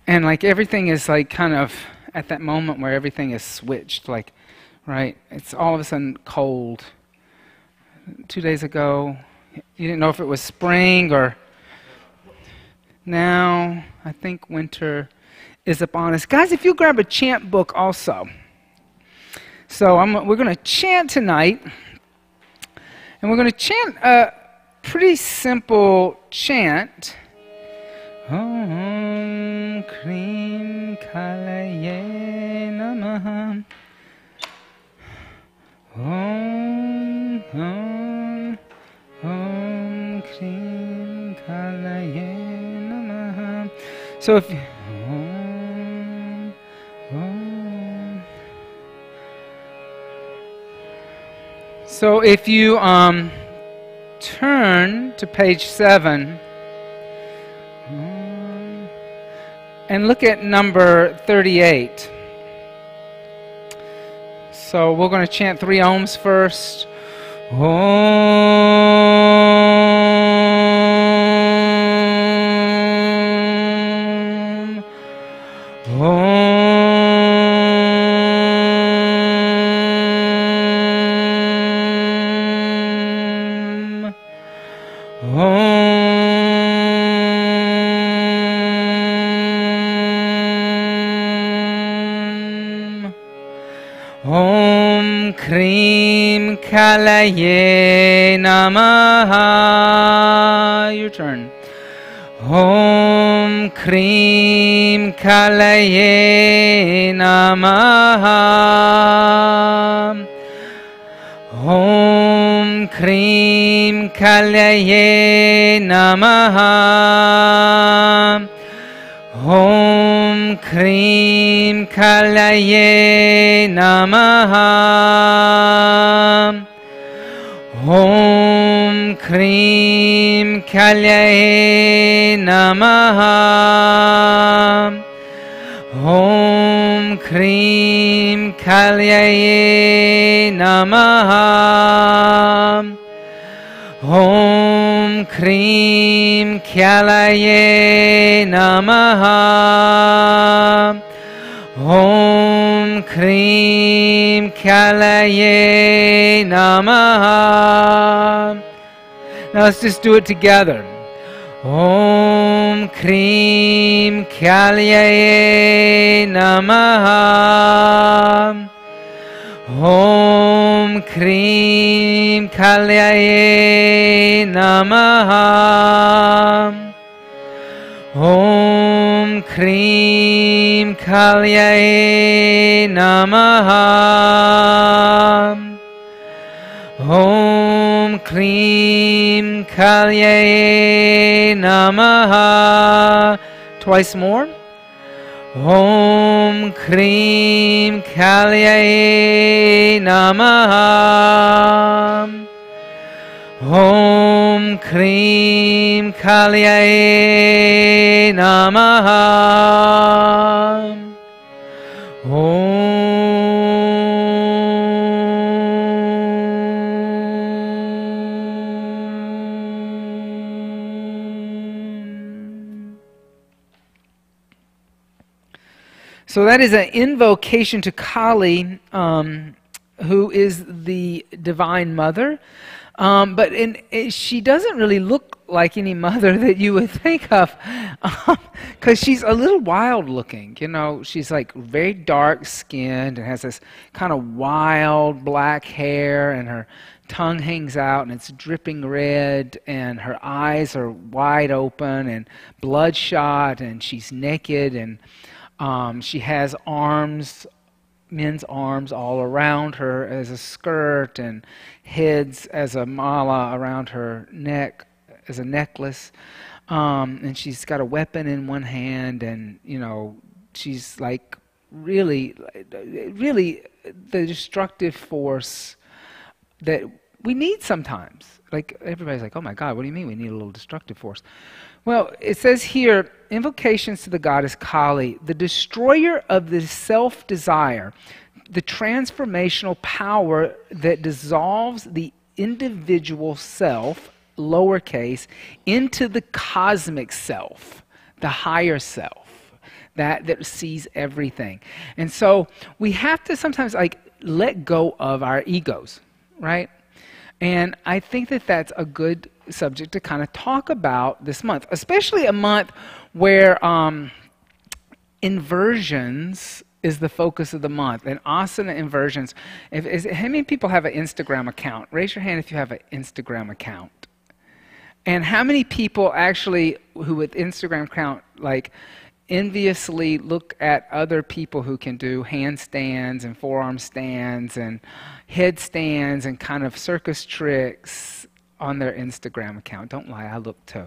And like everything is like kind of at that moment where everything is switched, like, right? It's all of a sudden cold. 2 days ago, you didn't know if it was spring or now. I think winter is upon us. Guys, if you grab a chant book also. So we're going to chant tonight. And we're going to chant a pretty simple chant. Om Krim Kalaye Namaha. Om Krim Kalaye Namaha. So if you turn to page 7 and look at number 38. So we're going to chant 3 ohms first. Om. Om. Om Krim Kalaye Namaha. Your turn. Om Krim Kalaye Namaha. Om Krim Kalaye Namaha. Om Krim Kalaye Namaha. Om Krim Kalaye Namaha. Om Krim Kalaye Namaha. Om Krim Kalaye Namaha. Om Krim Kalaye Namaha. Now let's just do it together. Om Krim Kalaye Namaha. Om Krim Kalaye Namaha. Om Krim Kalaye Namaha. Om Krim Kalaye Namaha. Twice more. Om Krim Kalaye Namaha. Om Krim Kalaye Namaha. So that is an invocation to Kali, who is the Divine Mother. But she doesn't really look like any mother that you would think of, because she's a little wild looking. You know, she's like very dark skinned and has this kind of wild black hair, and her tongue hangs out and it's dripping red, and her eyes are wide open and bloodshot, and she's naked, and she has arms, men's arms all around her as a skirt, and heads as a mala around her neck as a necklace, and she's got a weapon in one hand, and you know, she's like really the destructive force that we need sometimes. Like everybody's like, oh my God, what do you mean we need a little destructive force? Well, it says here, invocations to the goddess Kali, the destroyer of the self-desire, the transformational power that dissolves the individual self, lowercase, into the cosmic self, the higher self. that sees everything. And so we have to sometimes like let go of our egos, right? And I think that that's a good subject to kind of talk about this month, especially a month where inversions is the focus of the month. And asana inversions. How many people have an Instagram account? Raise your hand if you have an Instagram account. And how many people actually who with Instagram account like enviously look at other people who can do handstands and forearm stands and headstands and kind of circus tricks on their Instagram account? Don't lie, I look too.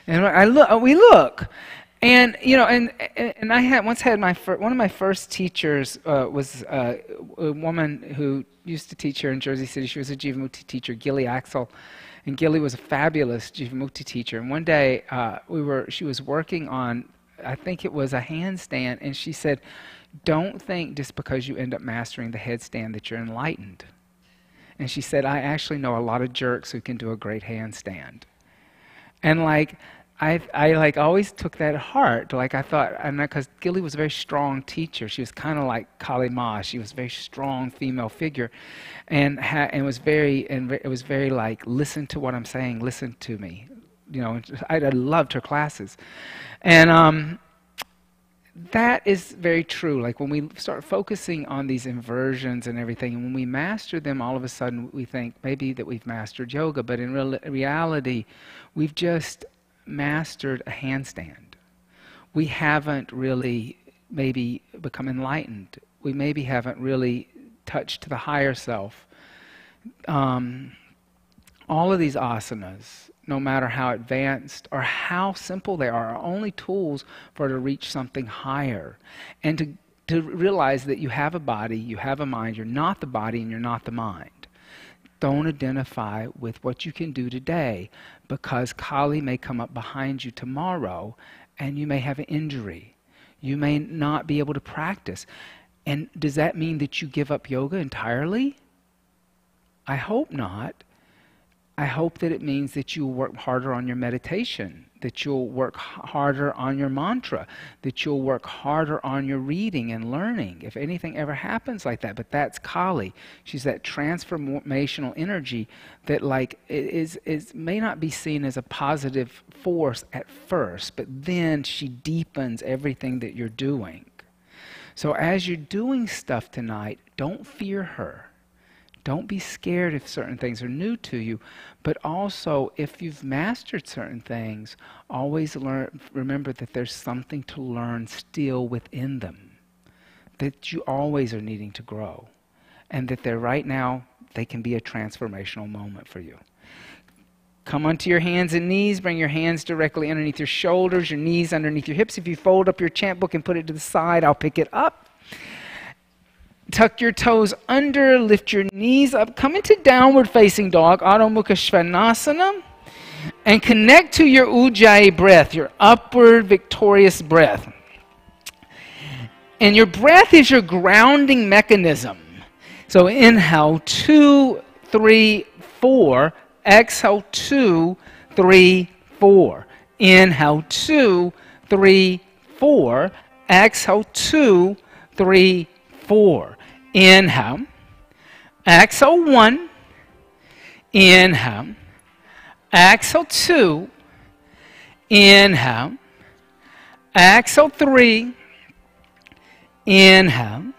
And we look. And you know, and I once had one of my first teachers was a woman who used to teach here in Jersey City. She was a Jivamukti teacher, Gilly Axel, and Gilly was a fabulous Jivamukti teacher. And one day she was working on, I think it was a handstand, and she said, "Don't think just because you end up mastering the headstand that you're enlightened." And she said, "I actually know a lot of jerks who can do a great handstand." And like, I like always took that to heart. Like I thought, and because Gilly was a very strong teacher, she was kind of like Kali Ma. She was a very strong female figure, and it was very like, listen to what I'm saying, listen to me. You know, I loved her classes, and that is very true. Like when we start focusing on these inversions and everything, and when we master them, all of a sudden we think maybe that we've mastered yoga, but in reality, we've just mastered a handstand. We haven't really maybe become enlightened. We maybe haven't really touched the higher self. All of these asanas, no matter how advanced or how simple they are only tools for to reach something higher. And to realize that you have a body, you have a mind, you're not the body and you're not the mind. Don't identify with what you can do today, because Kali may come up behind you tomorrow and you may have an injury. You may not be able to practice. And does that mean that you give up yoga entirely? I hope not. I hope that it means that you'll work harder on your meditation, that you'll work harder on your mantra, that you'll work harder on your reading and learning, if anything ever happens like that. But that's Kali. She's that transformational energy that like may not be seen as a positive force at first, but then she deepens everything that you're doing. So as you're doing stuff tonight, don't fear her. Don't be scared if certain things are new to you, but also if you've mastered certain things, always remember that there's something to learn still within them, that you always are needing to grow, and that right now they can be a transformational moment for you. Come onto your hands and knees. Bring your hands directly underneath your shoulders, your knees underneath your hips. If you fold up your chant book and put it to the side, I'll pick it up. Tuck your toes under, lift your knees up, come into downward facing dog, Adho Mukha Svanasana, and connect to your Ujjayi breath, your upward victorious breath. And your breath is your grounding mechanism. So inhale, 2, 3, 4. Exhale, 2, 3, 4. Inhale, 2, 3, 4. Exhale, 2, 3, 4. Inhale. Exhale, 1. Inhale. Exhale, 2. Inhale. Exhale, 3. Inhale.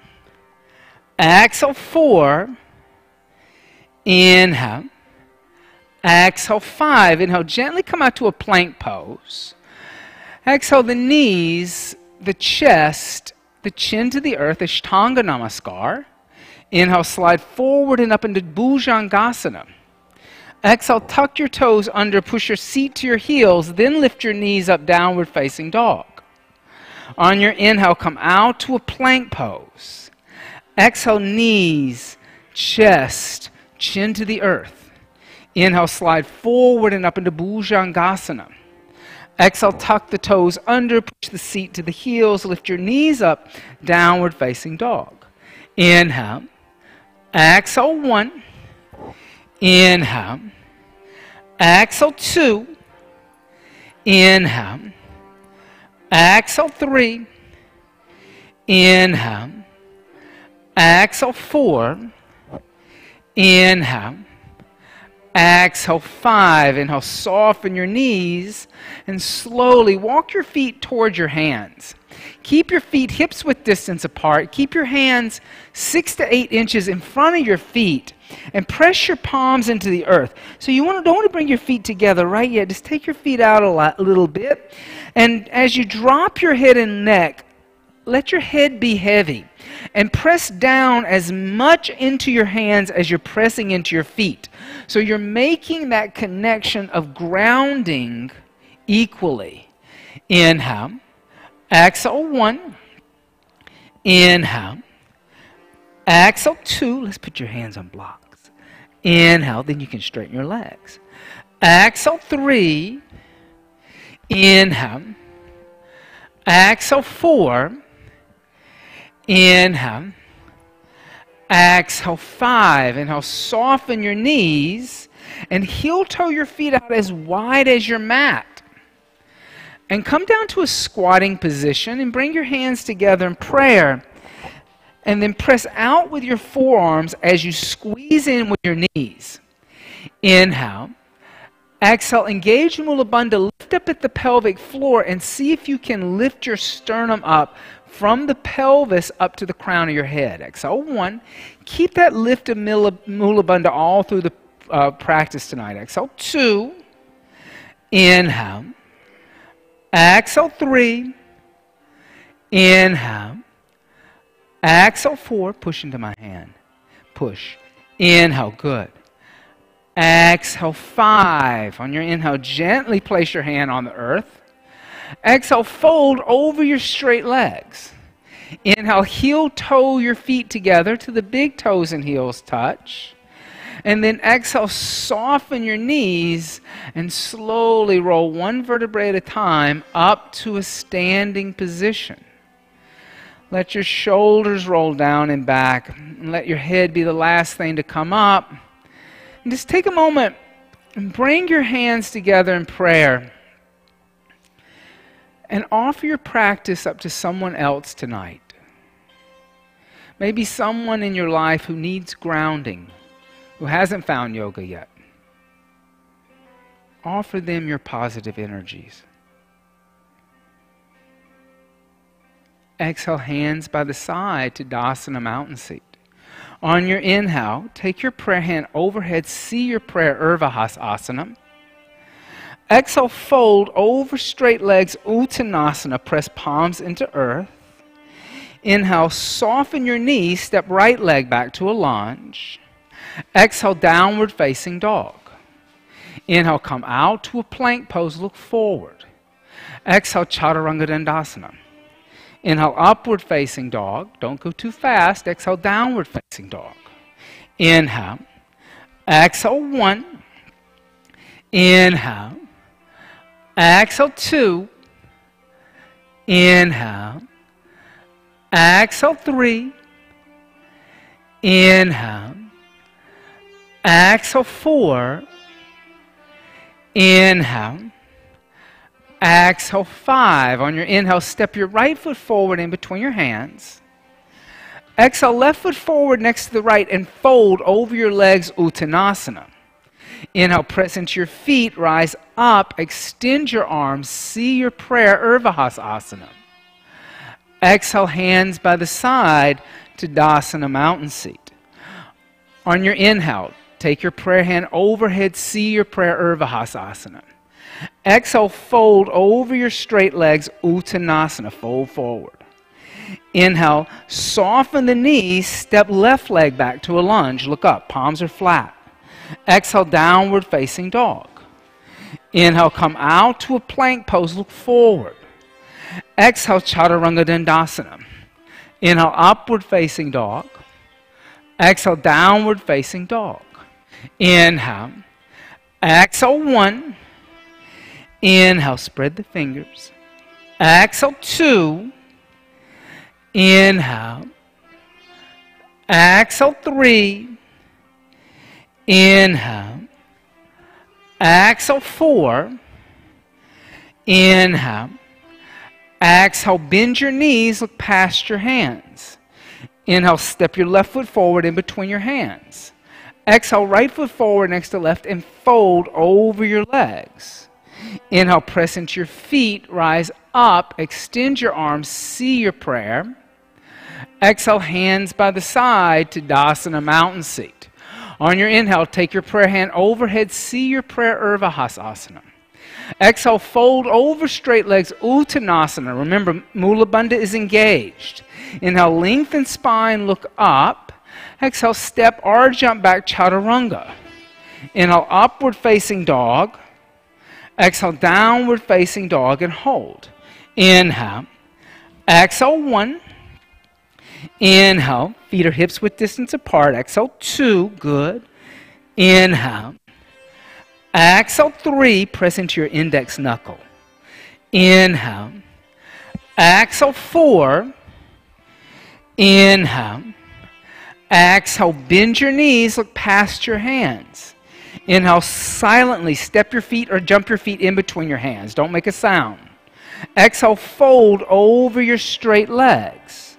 Exhale, 4. Inhale. Exhale, 5. Inhale, gently come out to a plank pose. Exhale, the knees, the chest, the chin to the earth, Ashtanga Namaskar. Inhale, slide forward and up into Bhujangasana. Exhale, tuck your toes under, push your seat to your heels, then lift your knees up, downward facing dog. On your inhale, come out to a plank pose. Exhale, knees, chest, chin to the earth. Inhale, slide forward and up into Bhujangasana. Exhale, tuck the toes under, push the seat to the heels, lift your knees up, downward facing dog. Inhale. Exhale, 1. Inhale. Exhale, 2. Inhale. Exhale 3. Inhale. Exhale 4. Inhale. Exhale 5. Inhale, soften your knees and slowly walk your feet towards your hands. Keep your feet hips width distance apart. Keep your hands 6 to 8 inches in front of your feet and press your palms into the earth. So you don't want to bring your feet together right yet. Just take your feet out a little bit. And as you drop your head and neck, let your head be heavy and press down as much into your hands as you're pressing into your feet. So you're making that connection of grounding equally. Inhale. Exhale 1. Inhale. Exhale 2. Let's put your hands on blocks. Inhale, then you can straighten your legs. Exhale 3. Inhale. Exhale 4. Inhale. Exhale 5. Inhale, soften your knees and heel toe your feet out as wide as your mat. And come down to a squatting position and bring your hands together in prayer. And then press out with your forearms as you squeeze in with your knees. Inhale. Exhale, engage Mula Bandha, lift up at the pelvic floor and see if you can lift your sternum up from the pelvis up to the crown of your head. Exhale 1. Keep that lift of Mula Bandha all through the practice tonight. Exhale 2. Inhale. Exhale 3. Inhale. Exhale 4. Push into my hand. Push. Inhale. Good. Exhale 5. On your inhale, gently place your hand on the earth. Exhale, fold over your straight legs. Inhale, heel toe your feet together till the big toes and heels touch. And then exhale, soften your knees and slowly roll one vertebrae at a time up to a standing position. Let your shoulders roll down and back. And let your head be the last thing to come up. And just take a moment and bring your hands together in prayer. And offer your practice up to someone else tonight. Maybe someone in your life who needs grounding, who hasn't found yoga yet. Offer them your positive energies. Exhale, hands by the side to Dasana mountain seat. On your inhale, take your prayer hand overhead, see your prayer Urdhva Exhale, fold over straight legs, Uttanasana, press palms into earth. Inhale, soften your knees, step right leg back to a lunge. Exhale, downward facing dog. Inhale, come out to a plank pose, look forward. Exhale, Chaturanga Dandasana. Inhale, upward facing dog. Don't go too fast. Exhale, downward facing dog. Inhale. Exhale, 1. Inhale. Exhale 2. Inhale. Exhale 3. Inhale. Exhale 4. Inhale. Exhale 5. On your inhale, step your right foot forward in between your hands. Exhale, left foot forward next to the right and fold over your legs, Uttanasana. Inhale, press into your feet, rise up, extend your arms, see your prayer, Urdhva. Exhale, hands by the side to Dasana mountain seat. On your inhale, take your prayer hand overhead, see your prayer, Urdhva. Exhale, fold over your straight legs, Uttanasana, fold forward. Inhale, soften the knees, step left leg back to a lunge, look up, palms are flat. Exhale, downward facing dog. Inhale, come out to a plank pose, look forward. Exhale, Chaturanga Dandasana. Inhale, upward facing dog. Exhale, downward facing dog. Inhale. Exhale, 1. Inhale, spread the fingers. Exhale, 2. Inhale. Exhale, 3. Inhale. Exhale, 4. Inhale. Exhale, bend your knees, look past your hands. Inhale, step your left foot forward in between your hands. Exhale, right foot forward next to left and fold over your legs. Inhale, press into your feet, rise up, extend your arms, see your prayer. Exhale, hands by the side to Dasana, mountain seat. On your inhale, take your prayer hand overhead, see your prayer, Urdhva Hasana. Exhale, fold over straight legs, Uttanasana. Remember, Mula Bandha is engaged. Inhale, lengthen spine, look up. Exhale, step or jump back, Chaturanga. Inhale, upward facing dog. Exhale, downward facing dog and hold. Inhale. Exhale, 1. Inhale, feet are hips width distance apart. Exhale, 2, good. Inhale. Exhale, 3, press into your index knuckle. Inhale. Exhale, 4. Inhale. Exhale, bend your knees, look past your hands. Inhale, silently step your feet or jump your feet in between your hands. Don't make a sound. Exhale, fold over your straight legs.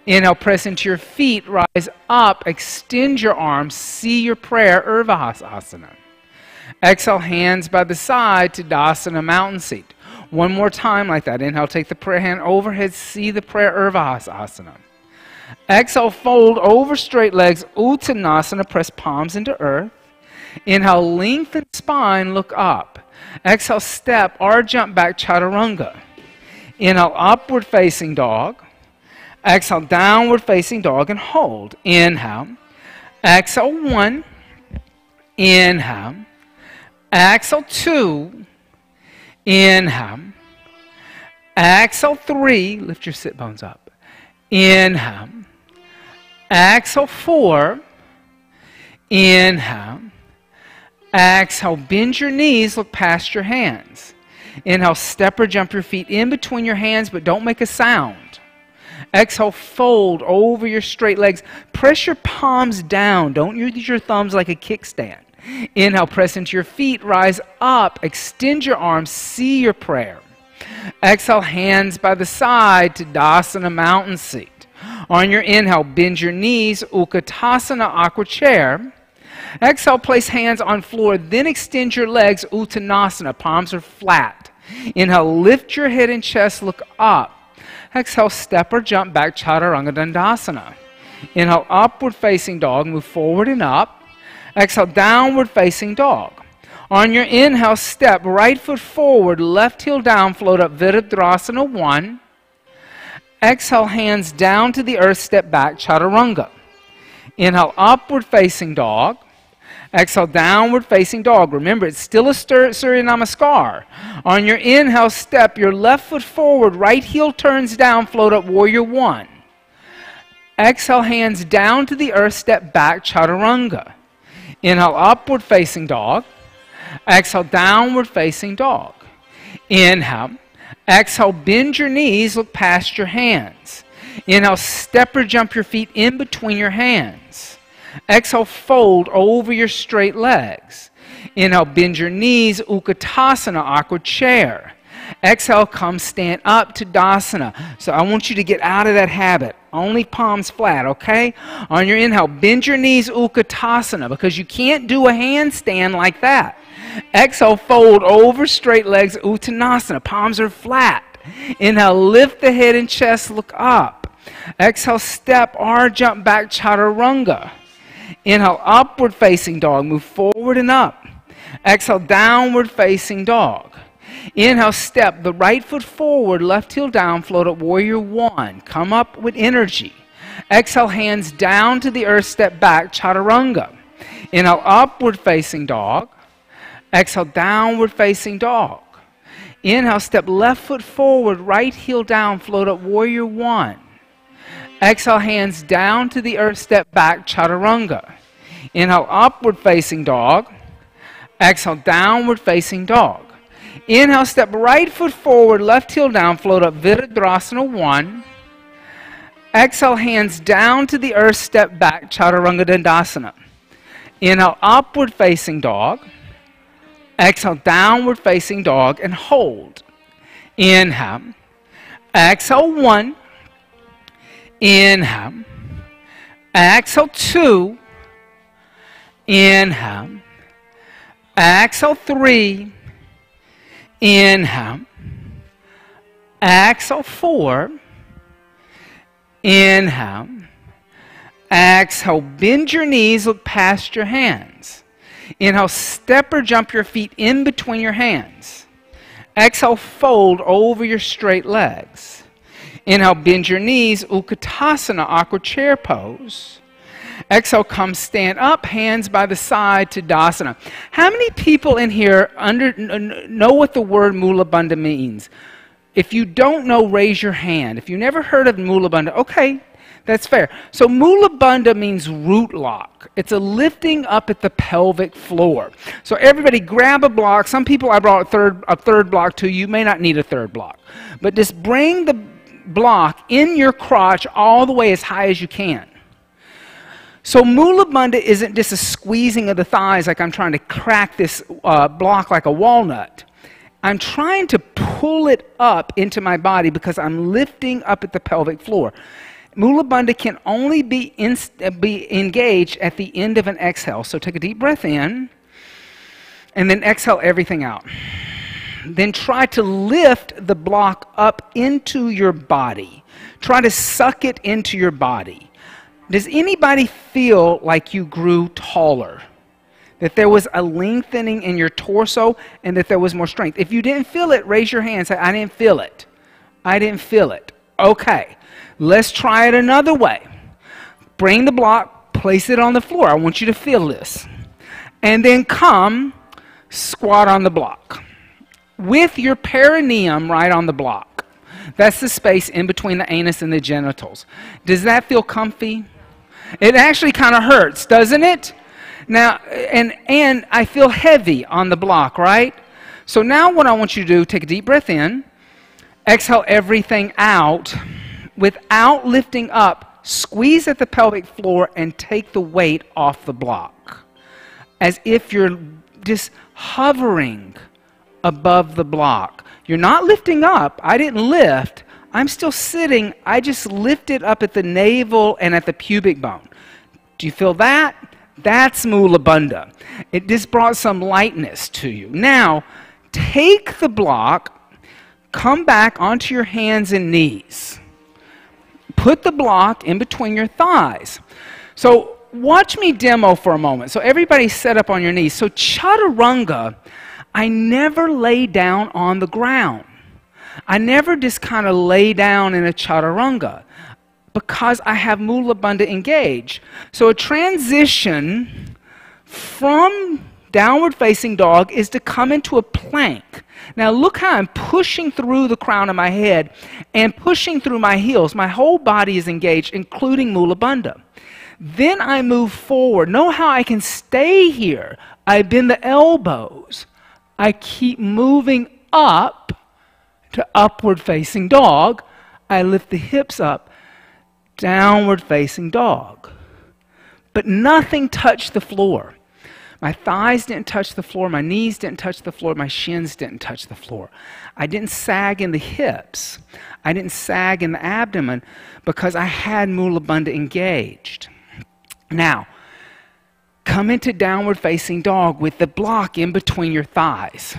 Inhale, press into your feet, rise up, extend your arms, see your prayer, Urdhva Hasana. Exhale, hands by the side to Dasana, mountain seat. One more time like that. Inhale, take the prayer hand overhead, see the prayer, Urdhva Hasana. Exhale, fold over straight legs, Uttanasana, press palms into earth. Inhale, lengthen spine, look up. Exhale, step or jump back, Chaturanga. Inhale, upward facing dog. Exhale, downward facing dog and hold. Inhale. Exhale, 1. Inhale. Exhale, 2. Inhale. Exhale, 3. Lift your sit bones up. Inhale. Exhale, 4. Inhale. Exhale, bend your knees, look past your hands. Inhale, step or jump your feet in between your hands, but don't make a sound. Exhale, fold over your straight legs. Press your palms down. Don't use your thumbs like a kickstand. Inhale, press into your feet, rise up, extend your arms, see your prayer. Exhale, hands by the side to Dasana, mountain seat. On your inhale, bend your knees, Utkatasana, aqua chair. Exhale, place hands on floor, then extend your legs, Uttanasana, palms are flat. Inhale, lift your head and chest, look up. Exhale, step or jump back, Chaturanga Dandasana. Inhale, upward facing dog, move forward and up. Exhale, downward facing dog. On your inhale, step right foot forward, left heel down, float up, Virabhadrasana 1. Exhale, hands down to the earth, step back, Chaturanga. Inhale, upward facing dog. Exhale, downward facing dog. Remember, it's still a Surya Namaskar. On your inhale, step your left foot forward, right heel turns down, float up, Warrior 1. Exhale, hands down to the earth, step back, Chaturanga. Inhale, upward facing dog. Exhale, downward facing dog. Inhale. Exhale, bend your knees, look past your hands. Inhale, step or jump your feet in between your hands. Exhale, fold over your straight legs. Inhale, bend your knees, Utkatasana, aqua chair. Exhale, come stand up to Dasana. So I want you to get out of that habit. Only palms flat, okay? On your inhale, bend your knees, Utkatasana, because you can't do a handstand like that. Exhale, fold over straight legs, Uttanasana. Palms are flat. Inhale, lift the head and chest, look up. Exhale, step or jump back, Chaturanga. Inhale, upward facing dog, move forward and up. Exhale, downward facing dog. Inhale, step the right foot forward, left heel down, float up, Warrior 1. Come up with energy. Exhale, hands down to the earth, step back, Chaturanga. Inhale, upward facing dog. Exhale, downward facing dog. Inhale, step left foot forward, right heel down, float up, Warrior 1. Exhale, hands down to the earth, step back, Chaturanga. Inhale, upward facing dog. Exhale, downward facing dog. Inhale, step right foot forward, left heel down, float up, Virabhadrasana 1. Exhale, hands down to the earth, step back, Chaturanga Dandasana. Inhale, upward facing dog. Exhale, downward facing dog and hold. Inhale. Exhale 1. Inhale. Exhale 2. Inhale. Exhale 3. Inhale. Exhale 4. Inhale. Exhale, bend your knees, look past your hands. Inhale, step or jump your feet in between your hands. Exhale, fold over your straight legs. Inhale, bend your knees, Utkatasana, awkward chair pose. Exhale, come stand up, hands by the side, Tadasana. How many people in here know what the word Mula Bandha means? If you don't know, raise your hand. If you never heard of Mula Bandha, okay, that's fair. So Mula Bandha means root lock. It's a lifting up at the pelvic floor. So everybody grab a block. Some people, I brought a third block to you. You may not need a third block. But just bring the block in your crotch all the way as high as you can. So Mula Bandha isn't just a squeezing of the thighs like I'm trying to crack this block like a walnut. I'm trying to pull it up into my body because I'm lifting up at the pelvic floor. Mula Bandha can only be engaged at the end of an exhale. So take a deep breath in, and then exhale everything out. Then try to lift the block up into your body. Try to suck it into your body. Does anybody feel like you grew taller? That there was a lengthening in your torso and that there was more strength? If you didn't feel it, raise your hand and say, I didn't feel it. I didn't feel it. Okay. Let's try it another way. Bring the block, place it on the floor. I want you to feel this. And then come, squat on the block. With your perineum right on the block. That's the space in between the anus and the genitals. Does that feel comfy? It actually kind of hurts, doesn't it? Now, and I feel heavy on the block, right? So now what I want you to do, take a deep breath in. Exhale everything out. Without lifting up, squeeze at the pelvic floor and take the weight off the block. As if you're just hovering above the block. You're not lifting up. I didn't lift. I'm still sitting. I just lifted up at the navel and at the pubic bone. Do you feel that? That's Mula Bandha. It just brought some lightness to you. Now, take the block, come back onto your hands and knees. Put the block in between your thighs. So watch me demo for a moment. So everybody set up on your knees. So chaturanga, I never lay down on the ground. I never just kind of lay down in a chaturanga because I have Mula Bandha engaged. So a transition from downward facing dog is to come into a plank. Now look how I'm pushing through the crown of my head and pushing through my heels. My whole body is engaged, including Mula Bandha. Then I move forward. Know how I can stay here. I bend the elbows. I keep moving up to upward facing dog. I lift the hips up, downward facing dog. But nothing touched the floor. My thighs didn't touch the floor, my knees didn't touch the floor, my shins didn't touch the floor. I didn't sag in the hips. I didn't sag in the abdomen because I had Mula Bandha engaged. Now, come into downward facing dog with the block in between your thighs.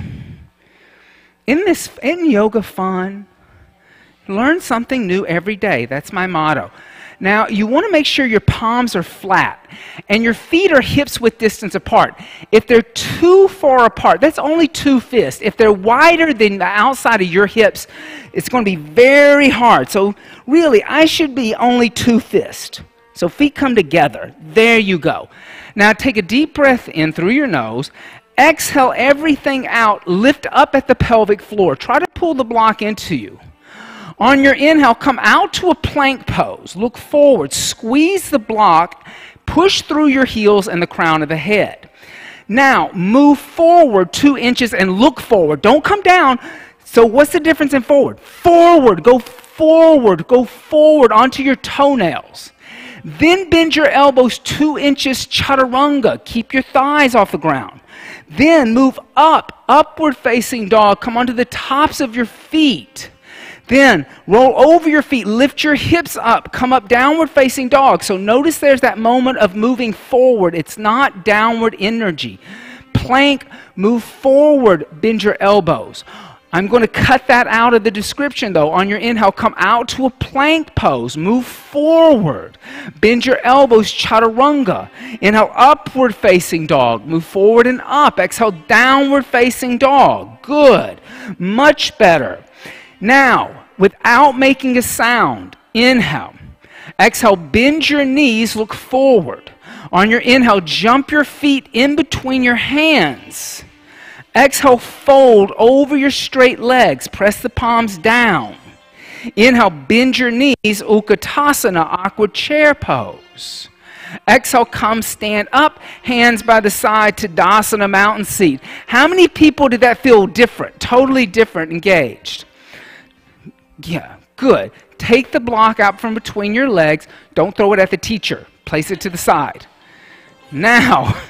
Isn't yoga fun? Learn something new every day. That's my motto. Now, you want to make sure your palms are flat and your feet are hips width distance apart. If they're too far apart, that's only 2 fists. If they're wider than the outside of your hips, it's going to be very hard. So really, I should be only 2 fists. So feet come together. There you go. Now take a deep breath in through your nose. Exhale everything out. Lift up at the pelvic floor. Try to pull the block into you. On your inhale, come out to a plank pose. Look forward. Squeeze the block. Push through your heels and the crown of the head. Now, move forward 2 inches and look forward. Don't come down. So what's the difference in forward? Forward. Go forward. Go forward onto your toenails. Then bend your elbows 2 inches chaturanga. Keep your thighs off the ground. Then move up, upward facing dog. Come onto the tops of your feet. Then roll over your feet, lift your hips up, come up downward facing dog. So notice there's that moment of moving forward. It's not downward energy. Plank, move forward, bend your elbows. I'm going to cut that out of the description though. On your inhale, come out to a plank pose. Move forward. Bend your elbows, chaturanga. Inhale, upward facing dog. Move forward and up. Exhale, downward facing dog. Good. Much better. Now, without making a sound, inhale. Exhale, bend your knees, look forward. On your inhale, jump your feet in between your hands. Exhale, fold over your straight legs. Press the palms down. Inhale, bend your knees, Utkatasana, awkward chair pose. Exhale, come stand up, hands by the side, Tadasana, mountain seat. How many people did that feel different, totally different, engaged? Yeah, good. Take the block out from between your legs. Don't throw it at the teacher. Place it to the side. Now,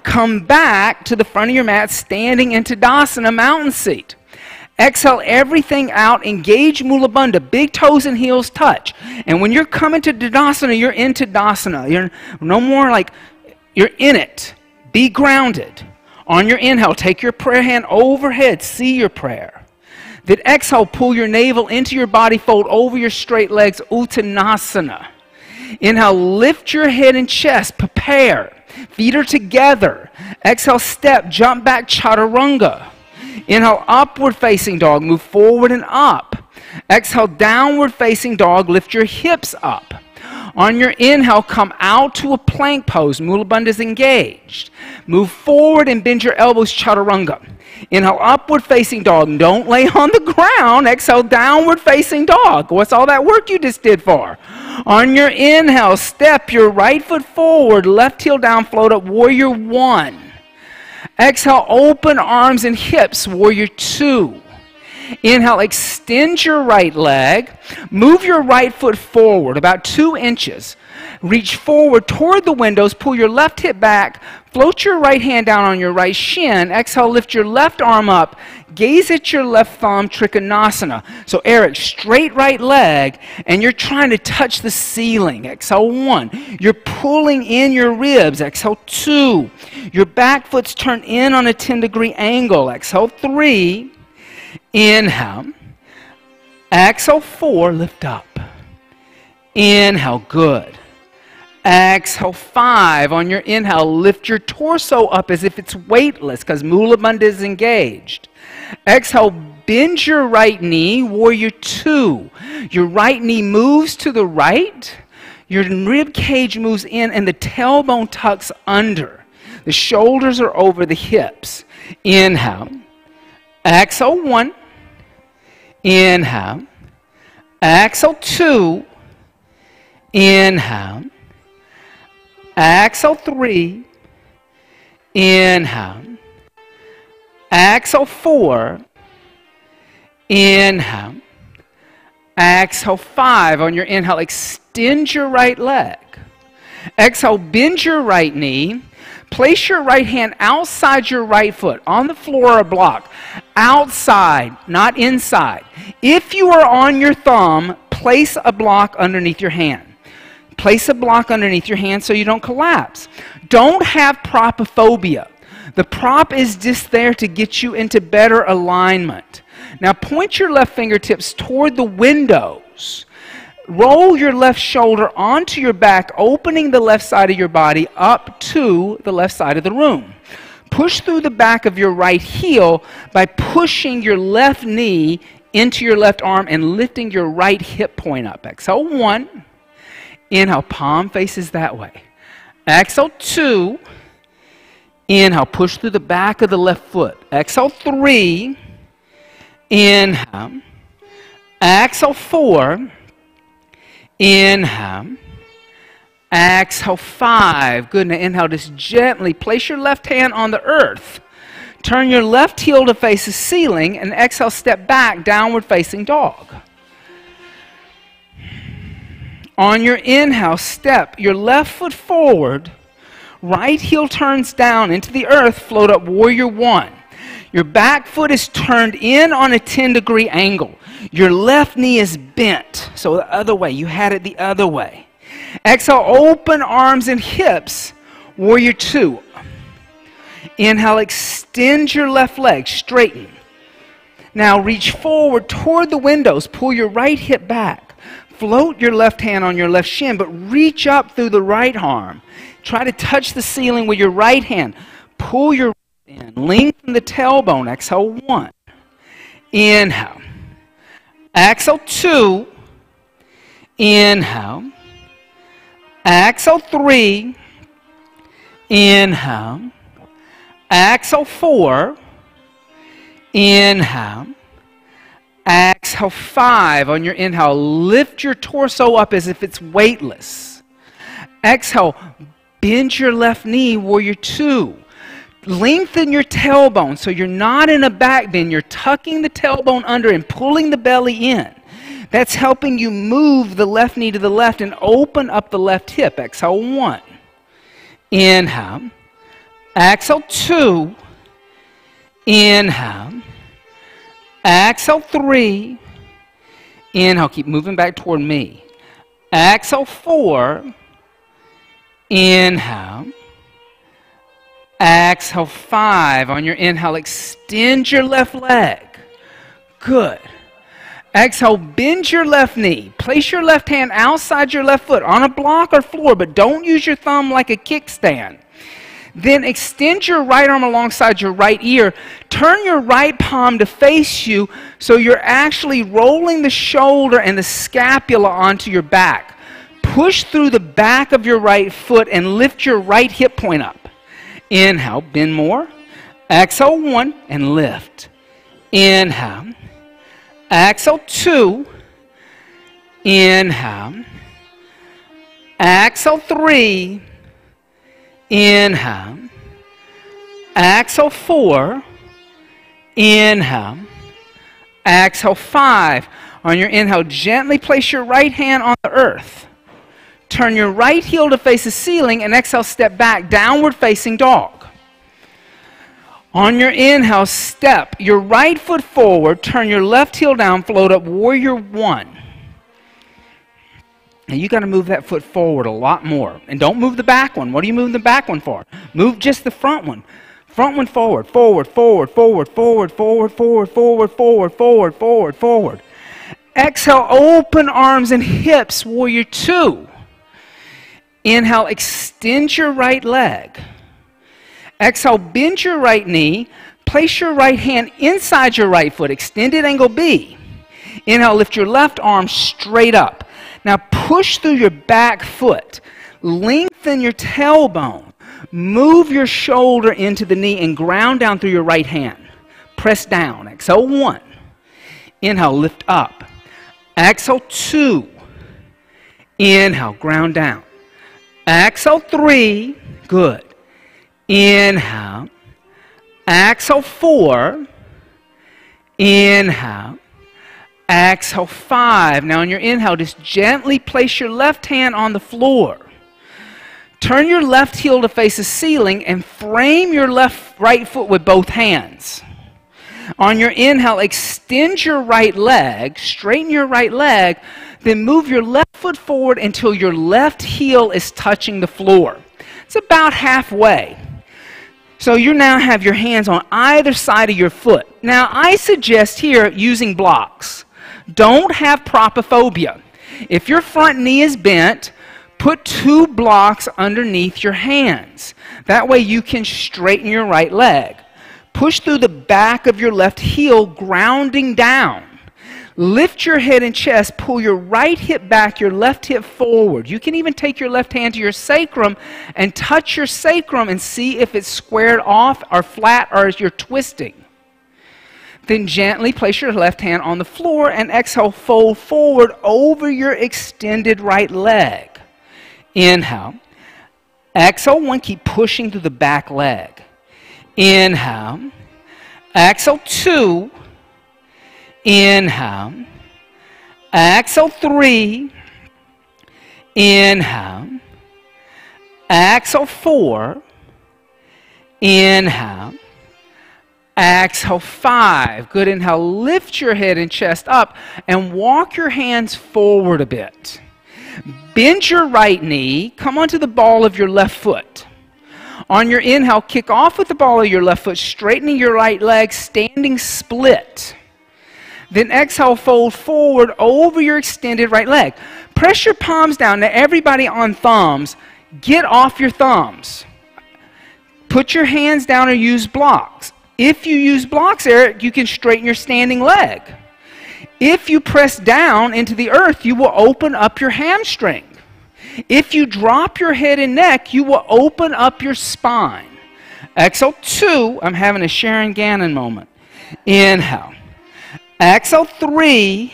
come back to the front of your mat, standing in Tadasana, mountain seat. Exhale everything out. Engage Mula Bandha. Big toes and heels touch. And when you're coming to Tadasana, you're in Tadasana. You're no more like, you're in it. Be grounded. On your inhale, take your prayer hand overhead. See your prayer. Then exhale, pull your navel into your body, fold over your straight legs, Uttanasana. Inhale, lift your head and chest, prepare. Feet are together. Exhale, step, jump back, chaturanga. Inhale, upward facing dog, move forward and up. Exhale, downward facing dog, lift your hips up. On your inhale, come out to a plank pose. Mula Bandha is engaged. Move forward and bend your elbows, chaturanga. Inhale, upward facing dog. Don't lay on the ground. Exhale, downward facing dog. What's all that work you just did for? On your inhale, step your right foot forward, left heel down, float up, warrior one. Exhale, open arms and hips, warrior two. Inhale, extend your right leg. Move your right foot forward about 2 inches. Reach forward toward the windows. Pull your left hip back. Float your right hand down on your right shin. Exhale, lift your left arm up. Gaze at your left thumb, Trikonasana. So Eric, straight right leg, and you're trying to touch the ceiling. Exhale, 1. You're pulling in your ribs. Exhale, 2. Your back foot's turned in on a 10-degree angle. Exhale, 3. Inhale. Exhale, 4. Lift up. Inhale, good. Exhale, 5. On your inhale, lift your torso up as if it's weightless because Mula Bandha is engaged. Exhale, bend your right knee, warrior two. Your right knee moves to the right. Your rib cage moves in and the tailbone tucks under. The shoulders are over the hips. Inhale. Exhale, 1. Inhale. Exhale, 2. Inhale. Exhale, 3. Inhale. Exhale, 4. Inhale. Exhale, 5. On your inhale, extend your right leg. Exhale, bend your right knee. Place your right hand outside your right foot on the floor or block. Outside, not inside. If you are on your thumb, place a block underneath your hand. Place a block underneath your hand so you don't collapse. Don't have propophobia. The prop is just there to get you into better alignment. Now point your left fingertips toward the windows. Roll your left shoulder onto your back, opening the left side of your body up to the left side of the room. Push through the back of your right heel by pushing your left knee into your left arm and lifting your right hip point up. Exhale, 1. Inhale, palm faces that way. Exhale, 2. Inhale, push through the back of the left foot. Exhale, 3. Inhale. Exhale, 4. Inhale. Exhale, 5. Good. Now inhale, just gently place your left hand on the earth. Turn your left heel to face the ceiling and exhale, step back, downward facing dog. On your inhale, step your left foot forward. Right heel turns down into the earth, float up, warrior one. Your back foot is turned in on a 10-degree angle. Your left knee is bent. So the other way. You had it the other way. Exhale, open arms and hips. Warrior two. Inhale, extend your left leg, straighten. Now reach forward toward the windows. Pull your right hip back. Float your left hand on your left shin, but reach up through the right arm. Try to touch the ceiling with your right hand. Pull your right in. Lengthen the tailbone. Exhale, one. Inhale. Exhale, two. Inhale. Exhale, three. Inhale. Exhale, four. Inhale. Exhale, five. On your inhale, lift your torso up as if it's weightless. Exhale, bend your left knee, warrior two. Lengthen your tailbone so you're not in a back bend. You're tucking the tailbone under and pulling the belly in. That's helping you move the left knee to the left and open up the left hip. Exhale, one. Inhale. Exhale, two. Inhale. Exhale, three. Inhale, keep moving back toward me. Exhale, four. Inhale. Exhale, five. On your inhale, extend your left leg. Good. Exhale, bend your left knee. Place your left hand outside your left foot on a block or floor, but don't use your thumb like a kickstand. Then extend your right arm alongside your right ear. Turn your right palm to face you so you're actually rolling the shoulder and the scapula onto your back. Push through the back of your right foot and lift your right hip point up. Inhale, bend more. Exhale, one, and lift. Inhale. Exhale, two. Inhale. Exhale, three. Inhale. Exhale, four. Inhale. Exhale, five. On your inhale, gently place your right hand on the earth. Turn your right heel to face the ceiling and exhale, step back, downward facing dog. On your inhale, step your right foot forward, turn your left heel down, float up, warrior one. Now you got to move that foot forward a lot more. And don't move the back one. What are you moving the back one for? Move just the front one. Front one forward, forward, forward, forward, forward, forward, forward, forward, forward, forward, forward, forward. Exhale, open arms and hips, warrior two. Inhale, extend your right leg. Exhale, bend your right knee. Place your right hand inside your right foot, extended angle B. Inhale, lift your left arm straight up. Now push through your back foot. Lengthen your tailbone. Move your shoulder into the knee and ground down through your right hand. Press down. Exhale, one. Inhale, lift up. Exhale, two. Inhale, ground down. Exhale, three. Good. Inhale. Exhale, four. Inhale. Exhale, five. Now on your inhale, just gently place your left hand on the floor. Turn your left heel to face the ceiling and frame your right foot with both hands. On your inhale, extend your right leg, straighten your right leg, then move your left foot forward until your left heel is touching the floor. It's about halfway. So you now have your hands on either side of your foot. Now I suggest here using blocks. Don't have propophobia. If your front knee is bent, put two blocks underneath your hands. That way you can straighten your right leg. Push through the back of your left heel, grounding down. Lift your head and chest, pull your right hip back, your left hip forward. You can even take your left hand to your sacrum and touch your sacrum and see if it's squared off or flat or as you're twisting. Then gently place your left hand on the floor and exhale, fold forward over your extended right leg. Inhale. Exhale, one, keep pushing through the back leg. Inhale. Exhale, two. Inhale. Exhale, three. Inhale. Exhale, four. Inhale. Exhale, 5. Good. Inhale, lift your head and chest up and walk your hands forward a bit. Bend your right knee. Come onto the ball of your left foot. On your inhale, kick off with the ball of your left foot, straightening your right leg, standing split. Then exhale, fold forward over your extended right leg. Press your palms down. Now everybody on thumbs, get off your thumbs. Put your hands down or use blocks. If you use blocks, Eric, you can straighten your standing leg. If you press down into the earth, you will open up your hamstring. If you drop your head and neck, you will open up your spine. Exhale, 2. I'm having a Sharon Gannon moment. Inhale. Exhale, 3.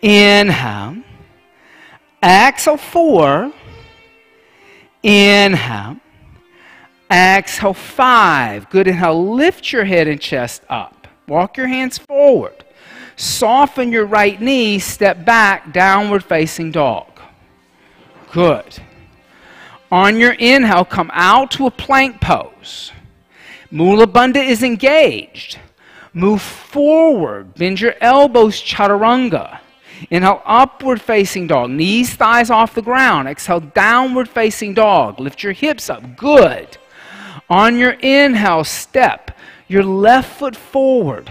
Inhale. Exhale, 4. Inhale. Exhale, 5. Good. Inhale, lift your head and chest up. Walk your hands forward. Soften your right knee, step back, downward facing dog. Good. On your inhale, come out to a plank pose. Mula Bandha is engaged. Move forward, bend your elbows, chaturanga. Inhale, upward facing dog, knees, thighs off the ground. Exhale, downward facing dog. Lift your hips up. Good. On your inhale, step your left foot forward,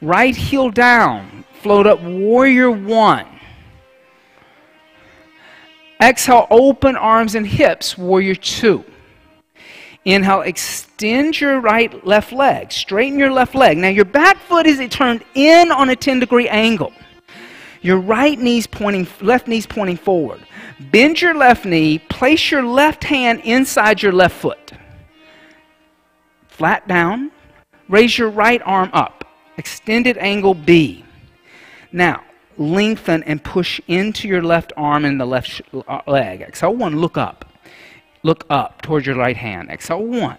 right heel down, float up, warrior 1. Exhale, open arms and hips, warrior 2. Inhale, extend your left leg, straighten your left leg. Now your back foot is turned in on a 10-degree angle. Your left knee's pointing forward. Bend your left knee, place your left hand inside your left foot. Flat down, raise your right arm up. Extended angle B. Now, lengthen and push into your left arm and the left leg. Exhale, 1, look up. Look up towards your right hand. Exhale, 1.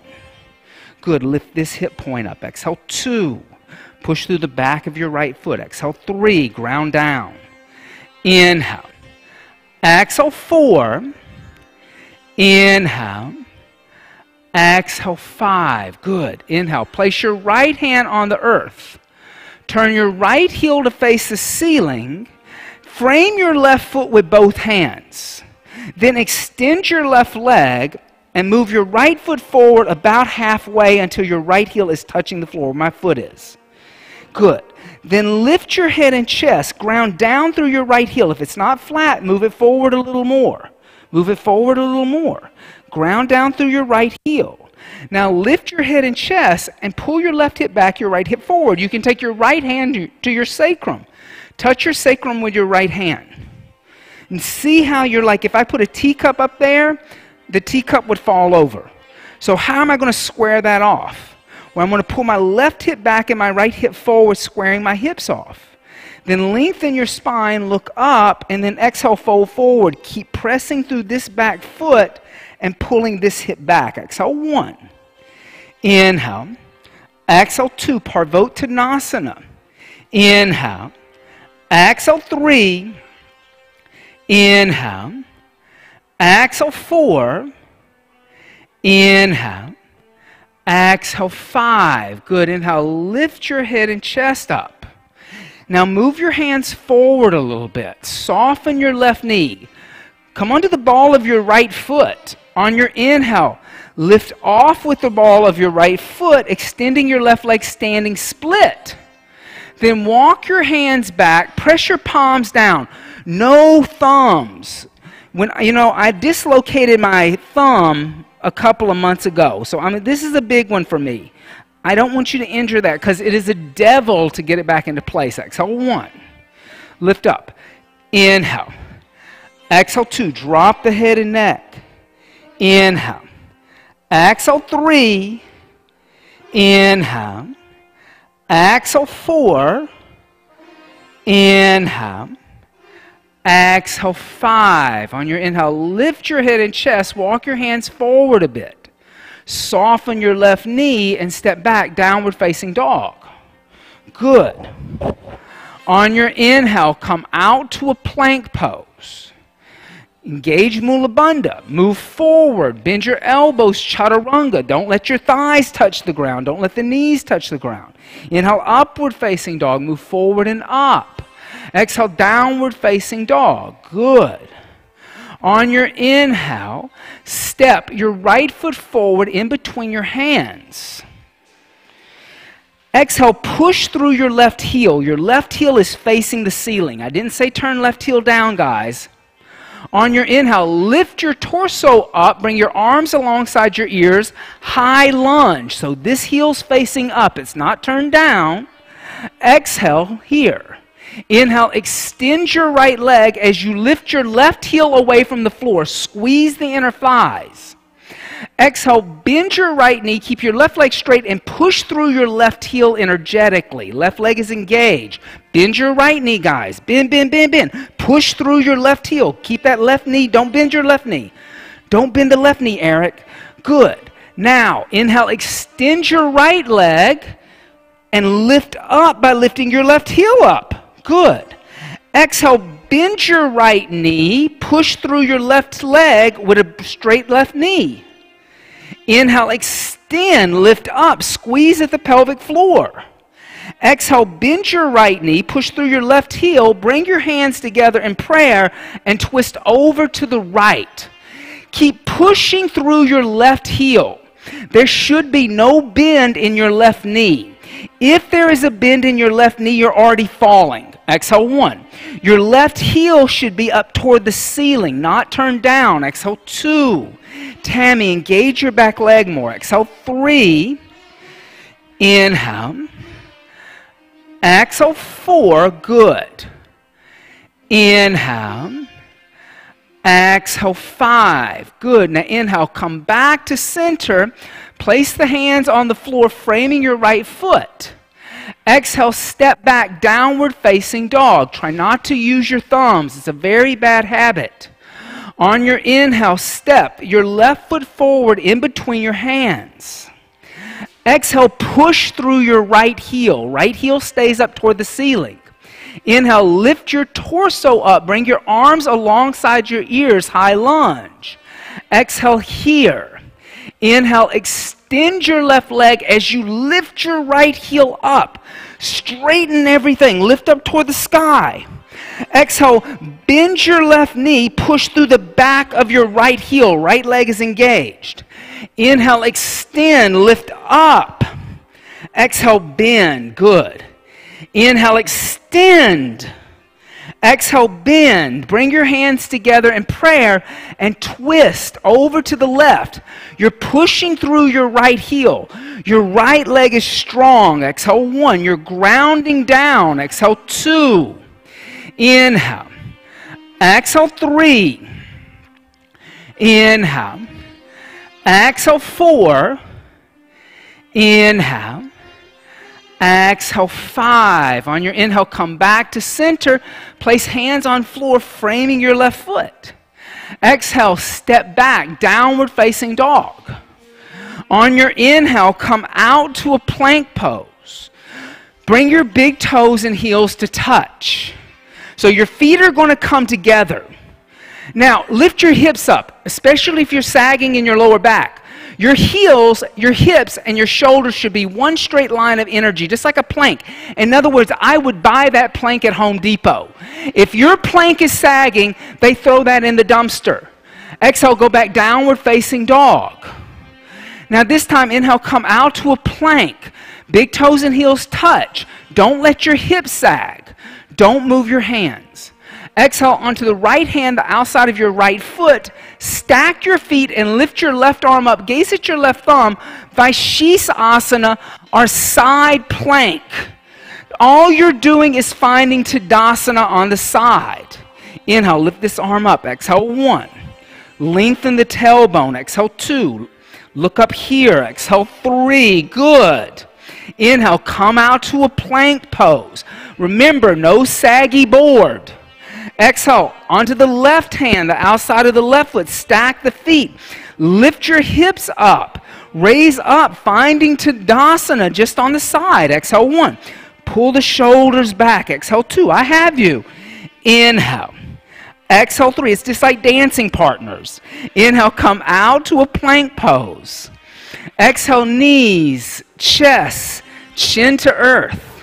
Good, lift this hip point up. Exhale, 2. Push through the back of your right foot. Exhale, 3, ground down. Inhale. Exhale, 4. Inhale. Exhale, 5. Good. Inhale. Place your right hand on the earth. Turn your right heel to face the ceiling. Frame your left foot with both hands. Then extend your left leg and move your right foot forward about halfway until your right heel is touching the floor where my foot is. Good. Then lift your head and chest. Ground down through your right heel. If it's not flat, move it forward a little more. Move it forward a little more. Ground down through your right heel. Now lift your head and chest and pull your left hip back, your right hip forward. You can take your right hand to your sacrum. Touch your sacrum with your right hand. And see how you're like, if I put a teacup up there, the teacup would fall over. So how am I going to square that off? Well, I'm going to pull my left hip back and my right hip forward, squaring my hips off. Then lengthen your spine, look up, and then exhale, fold forward. Keep pressing through this back foot and pulling this hip back. Exhale, 1. Inhale. Exhale, 2. Parvottanasana. Inhale. Exhale, 3. Inhale. Exhale, 4. Inhale. Exhale, 5. Good. Inhale, lift your head and chest up. Now move your hands forward a little bit. Soften your left knee. Come onto the ball of your right foot. On your inhale, lift off with the ball of your right foot, extending your left leg, standing split. Then walk your hands back, press your palms down. No thumbs. I dislocated my thumb a couple of months ago. So this is a big one for me. I don't want you to injure that because it is a devil to get it back into place. Exhale, 1. Lift up. Inhale. Exhale, 2. Drop the head and neck. Inhale. Exhale, 3. Inhale. Exhale, 4. Inhale. Exhale, 5. On your inhale, lift your head and chest. Walk your hands forward a bit. Soften your left knee and step back, downward facing dog. Good. On your inhale, come out to a plank pose. Engage Mula Bandha. Move forward. Bend your elbows, Chaturanga. Don't let your thighs touch the ground. Don't let the knees touch the ground. Inhale, upward facing dog. Move forward and up. Exhale, downward facing dog. Good. On your inhale, step your right foot forward in between your hands. Exhale, push through your left heel. Your left heel is facing the ceiling. I didn't say turn left heel down, guys. On your inhale, lift your torso up, bring your arms alongside your ears, high lunge. So this heel's facing up, it's not turned down. Exhale here. Inhale, extend your right leg as you lift your left heel away from the floor. Squeeze the inner thighs. Exhale, bend your right knee, keep your left leg straight, and push through your left heel energetically. Left leg is engaged. Bend your right knee, guys. Bend, bend, bend, bend. Push through your left heel. Keep that left knee. Don't bend your left knee. Don't bend the left knee, Eric. Good. Now, inhale, extend your right leg and lift up by lifting your left heel up. Good. Exhale, bend your right knee. Push through your left leg with a straight left knee. Inhale, extend, lift up, squeeze at the pelvic floor. Exhale, bend your right knee, push through your left heel, bring your hands together in prayer, and twist over to the right. Keep pushing through your left heel. There should be no bend in your left knee. If there is a bend in your left knee, you're already falling. Exhale 1. Your left heel should be up toward the ceiling, not turned down. Exhale 2. Tammy, engage your back leg more. Exhale 3. Inhale. Exhale 4. Good. Inhale. Exhale 5. Good. Now inhale, come back to center. Place the hands on the floor, framing your right foot. Exhale, step back, downward facing dog. Try not to use your thumbs. It's a very bad habit. On your inhale, step your left foot forward in between your hands. Exhale, push through your right heel. Right heel stays up toward the ceiling. Inhale, lift your torso up. Bring your arms alongside your ears, high lunge. Exhale here. Inhale, extend your left leg as you lift your right heel up. Straighten everything. Lift up toward the sky. Exhale, bend your left knee. Push through the back of your right heel. Right leg is engaged. Inhale, extend, lift up. Exhale, bend. Good. Inhale, extend. Exhale, bend. Bring your hands together in prayer and twist over to the left. You're pushing through your right heel. Your right leg is strong. Exhale 1. You're grounding down. Exhale 2. Inhale. Exhale 3. Inhale. Exhale 4. Inhale. Exhale 5. On your inhale, come back to center. Place hands on floor, framing your left foot. Exhale, step back, downward facing dog. On your inhale, come out to a plank pose. Bring your big toes and heels to touch. So your feet are going to come together. Now, lift your hips up, especially if you're sagging in your lower back. Your heels, your hips, and your shoulders should be one straight line of energy, just like a plank. In other words, I would buy that plank at Home Depot. If your plank is sagging, they throw that in the dumpster. Exhale, go back downward facing dog. Now this time, inhale, come out to a plank. Big toes and heels touch. Don't let your hips sag. Don't move your hands. Exhale onto the right hand, the outside of your right foot. Stack your feet and lift your left arm up. Gaze at your left thumb. Vaishesasana, or side plank. All you're doing is finding Tadasana on the side. Inhale, lift this arm up. Exhale 1. Lengthen the tailbone. Exhale 2. Look up here. Exhale 3. Good. Inhale, come out to a plank pose. Remember, no saggy board. Exhale, onto the left hand, the outside of the left foot. Stack the feet. Lift your hips up. Raise up, finding Tadasana just on the side. Exhale 1. Pull the shoulders back. Exhale 2. I have you. Inhale. Exhale, 3. It's just like dancing partners. Inhale, come out to a plank pose. Exhale, knees, chest, chin to earth.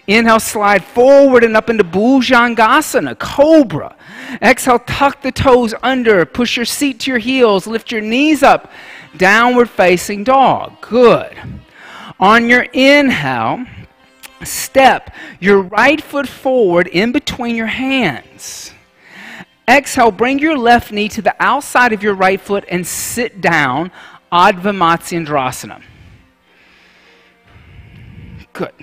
Inhale, slide forward and up into Bhujangasana, cobra. Exhale, tuck the toes under, push your seat to your heels, lift your knees up, downward facing dog. Good. On your inhale, step your right foot forward in between your hands. Exhale, bring your left knee to the outside of your right foot and sit down, Adva Matsyendrasana. Good.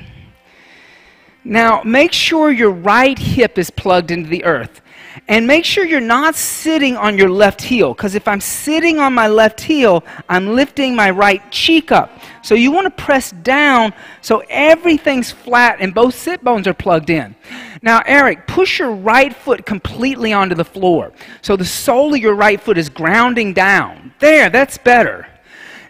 Now, make sure your right hip is plugged into the earth. And make sure you're not sitting on your left heel, because if I'm sitting on my left heel, I'm lifting my right cheek up. So you want to press down so everything's flat and both sit bones are plugged in. Now, Eric, push your right foot completely onto the floor. So the sole of your right foot is grounding down. There, that's better.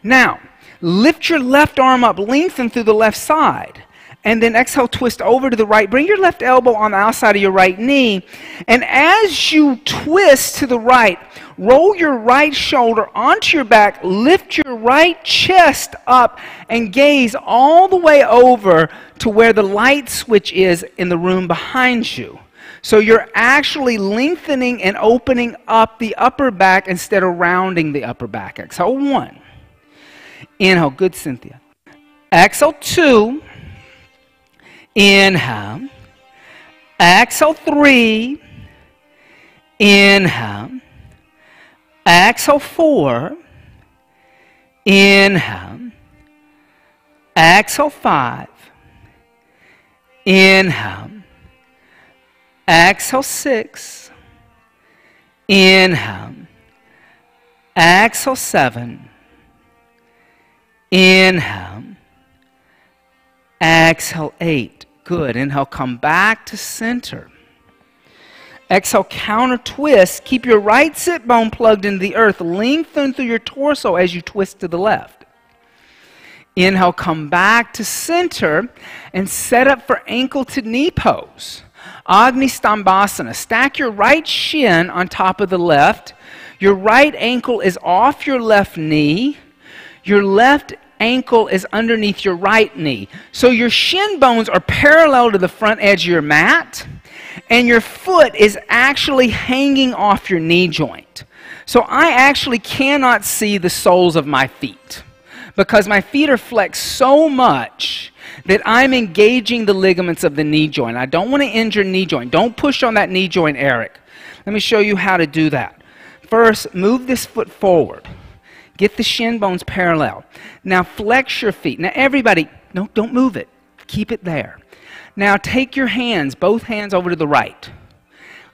Now, lift your left arm up, lengthen through the left side. And then exhale, twist over to the right. Bring your left elbow on the outside of your right knee. And as you twist to the right, roll your right shoulder onto your back, lift your right chest up, and gaze all the way over to where the light switch is in the room behind you. So you're actually lengthening and opening up the upper back instead of rounding the upper back. Exhale, 1. Inhale, good, Cynthia. Exhale, 2. Inhale. Exhale, 3. Inhale. Exhale, 4. Inhale. Exhale, 5. Inhale. Exhale, 6. Inhale. Exhale, 7. Inhale. Exhale, 8. Good. Inhale, come back to center. Exhale, counter twist. Keep your right sit bone plugged into the earth. Lengthen through your torso as you twist to the left. Inhale, come back to center and set up for ankle to knee pose. Agni Stambhasana. Stack your right shin on top of the left. Your right ankle is off your left knee. Your left ankle is underneath your right knee. So your shin bones are parallel to the front edge of your mat, and your foot is actually hanging off your knee joint. So I actually cannot see the soles of my feet because my feet are flexed so much that I'm engaging the ligaments of the knee joint. I don't want to injure knee joint. Don't push on that knee joint, Eric. Let me show you how to do that. First, move this foot forward. Get the shin bones parallel. Now flex your feet. Now everybody, no, don't move it. Keep it there. Now take your hands, both hands over to the right.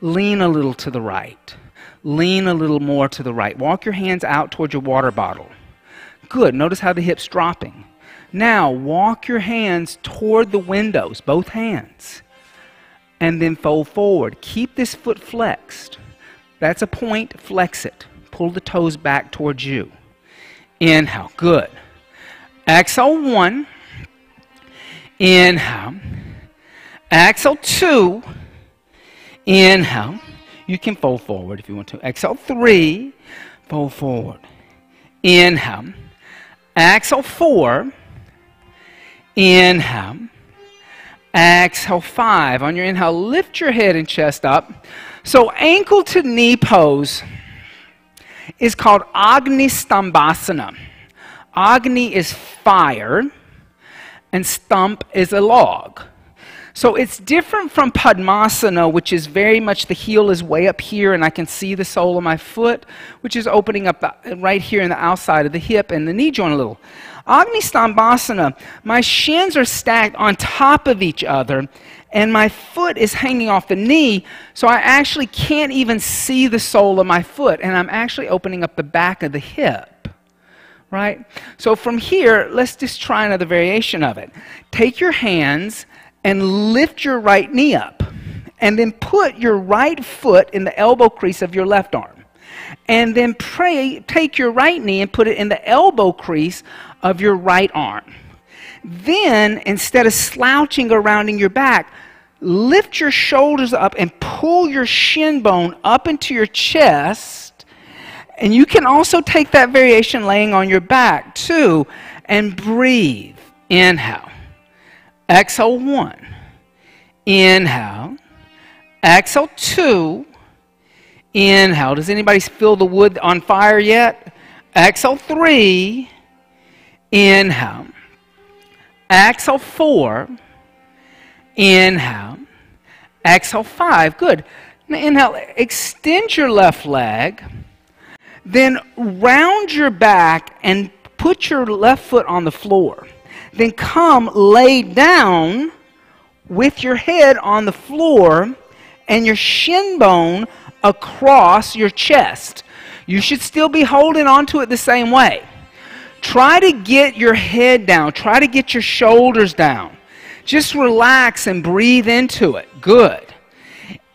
Lean a little to the right. Lean a little more to the right. Walk your hands out towards your water bottle. Good. Notice how the hip's dropping. Now walk your hands toward the windows, both hands. And then fold forward. Keep this foot flexed. That's a point. Flex it. Pull the toes back towards you. Inhale, good. Exhale, 1. Inhale. Exhale, 2. Inhale. You can fold forward if you want to. Exhale, 3. Fold forward. Inhale. Exhale, 4. Inhale. Exhale, 5. On your inhale, lift your head and chest up. So ankle to knee pose is called Agni Stambhasana. Agni is fire, and Stamp is a log. So it's different from Padmasana, which is very much the heel is way up here, and I can see the sole of my foot, which is opening up right here in the outside of the hip and the knee joint a little. Agni Stambhasana, my shins are stacked on top of each other, and my foot is hanging off the knee, so I actually can't even see the sole of my foot, and I'm actually opening up the back of the hip, right? So from here, let's just try another variation of it. Take your hands and lift your right knee up, and then put your right foot in the elbow crease of your left arm. And then take your right knee and put it in the elbow crease of your right arm. Then, instead of slouching or rounding your back, lift your shoulders up and pull your shin bone up into your chest. And you can also take that variation laying on your back too, and breathe. Inhale. Exhale 1. Inhale. Exhale 2. Inhale. Does anybody feel the wood on fire yet? Exhale 3. Inhale. Exhale 4. Inhale. Exhale 5. Good. Now inhale. Extend your left leg. Then round your back and put your left foot on the floor. Then come lay down with your head on the floor and your shin bone across your chest. You should still be holding onto it the same way. Try to get your head down. Try to get your shoulders down. Just relax and breathe into it. Good.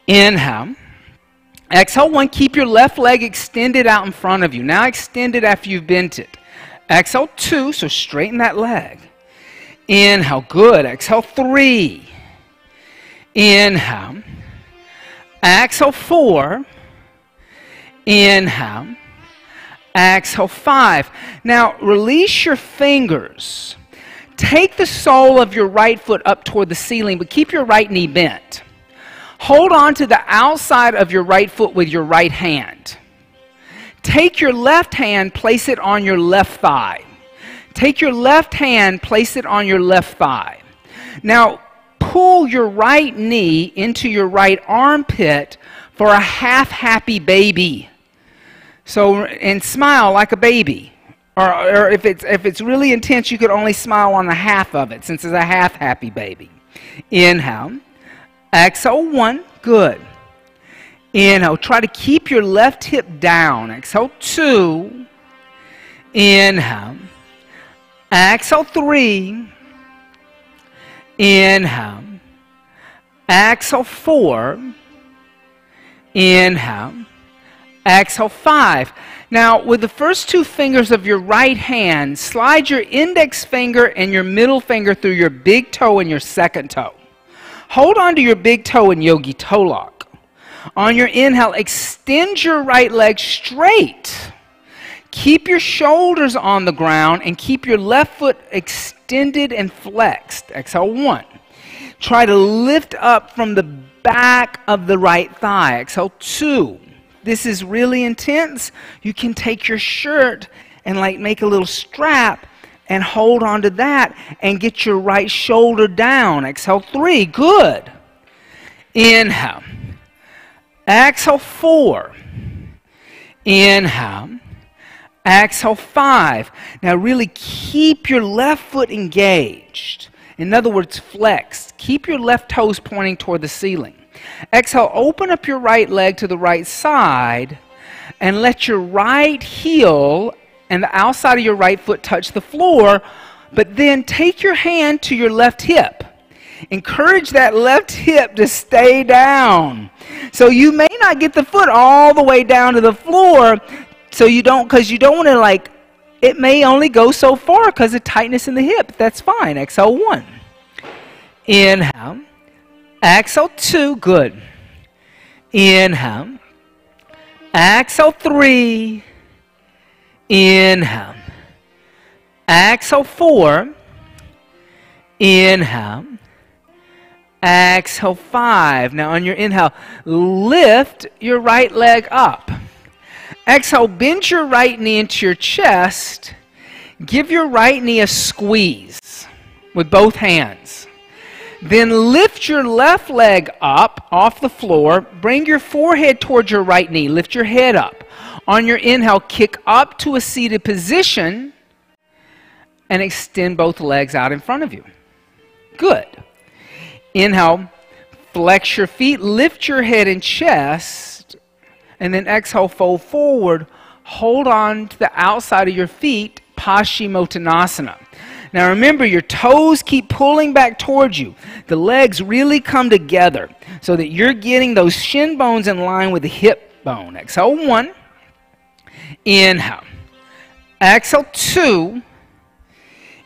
Inhale. Exhale 1. Keep your left leg extended out in front of you. Now extend it after you've bent it. Exhale 2. So straighten that leg. Inhale. Good. Exhale 3. Inhale. Exhale 4. Inhale. Exhale 5. Now release your fingers. Take the sole of your right foot up toward the ceiling, but keep your right knee bent. Hold on to the outside of your right foot with your right hand. Take your left hand, place it on your left thigh. Take your left hand, place it on your left thigh. Now pull your right knee into your right armpit for a half happy baby. So, and smile like a baby. Or if it's really intense, you could only smile on the half of it, since it's a half happy baby. Inhale. Exhale 1. Good. Inhale. Try to keep your left hip down. Exhale 2. Inhale. Exhale 3. Inhale. Exhale 4. Inhale. Exhale 5. Now, with the first 2 fingers of your right hand, slide your index finger and your middle finger through your big toe and your second toe. Hold on to your big toe in yogi toe lock. On your inhale, extend your right leg straight. Keep your shoulders on the ground and keep your left foot extended and flexed. Exhale 1. Try to lift up from the back of the right thigh. Exhale 2. This is really intense. You can take your shirt and like make a little strap and hold on to that and get your right shoulder down. Exhale 3. Good. Inhale. Exhale 4. Inhale. Exhale 5. Now really keep your left foot engaged. In other words, flexed. Keep your left toes pointing toward the ceiling. Exhale, open up your right leg to the right side and let your right heel and the outside of your right foot touch the floor, but then take your hand to your left hip. Encourage that left hip to stay down. So you may not get the foot all the way down to the floor, so you don't, because you don't want to like, it may only go so far because of tightness in the hip. That's fine. Exhale 1. Inhale. Exhale 2. Good. Inhale. Exhale 3. Inhale. Exhale 4. Inhale. Exhale 5. Now on your inhale, lift your right leg up. Exhale, bend your right knee into your chest. Give your right knee a squeeze with both hands. Then lift your left leg up off the floor. Bring your forehead towards your right knee. Lift your head up. On your inhale, kick up to a seated position and extend both legs out in front of you. Good. Inhale, flex your feet, lift your head and chest, and then exhale, fold forward. Hold on to the outside of your feet, Paschimottanasana. Now remember, your toes keep pulling back towards you. The legs really come together so that you're getting those shin bones in line with the hip bone. Exhale 1. Inhale. Exhale 2.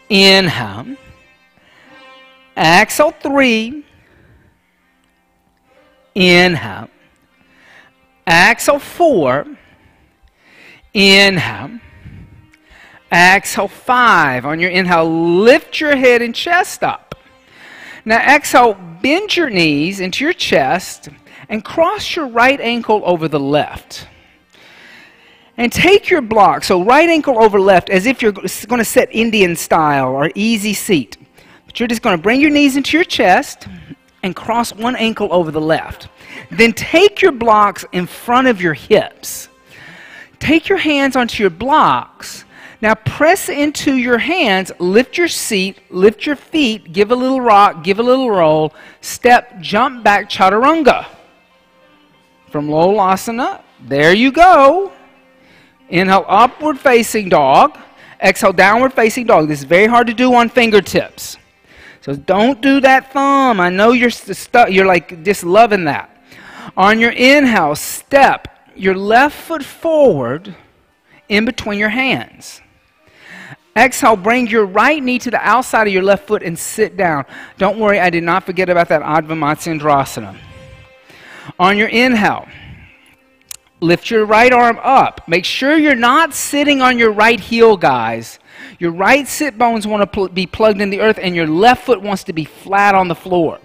Inhale. Exhale 3. Inhale. Exhale, 4. Inhale. Exhale, 5. On your inhale, lift your head and chest up. Now exhale, bend your knees into your chest and cross your right ankle over the left. And take your block, so right ankle over left, as if you're going to sit Indian style or easy seat. But you're just going to bring your knees into your chest and cross one ankle over the left. Then take your blocks in front of your hips. Take your hands onto your blocks. Now press into your hands, lift your seat, lift your feet, give a little rock, give a little roll, step, jump back, chaturanga. From Lolasana, there you go. Inhale, upward facing dog. Exhale, downward facing dog. This is very hard to do on fingertips. So don't do that thumb. I know you're like just loving that. On your inhale, step your left foot forward in between your hands. Exhale, bring your right knee to the outside of your left foot and sit down. Don't worry, I did not forget about that Adva Matsyendrasana. On your inhale, lift your right arm up. Make sure you're not sitting on your right heel, guys. Your right sit bones want to be plugged in the earth, and your left foot wants to be flat on the floor.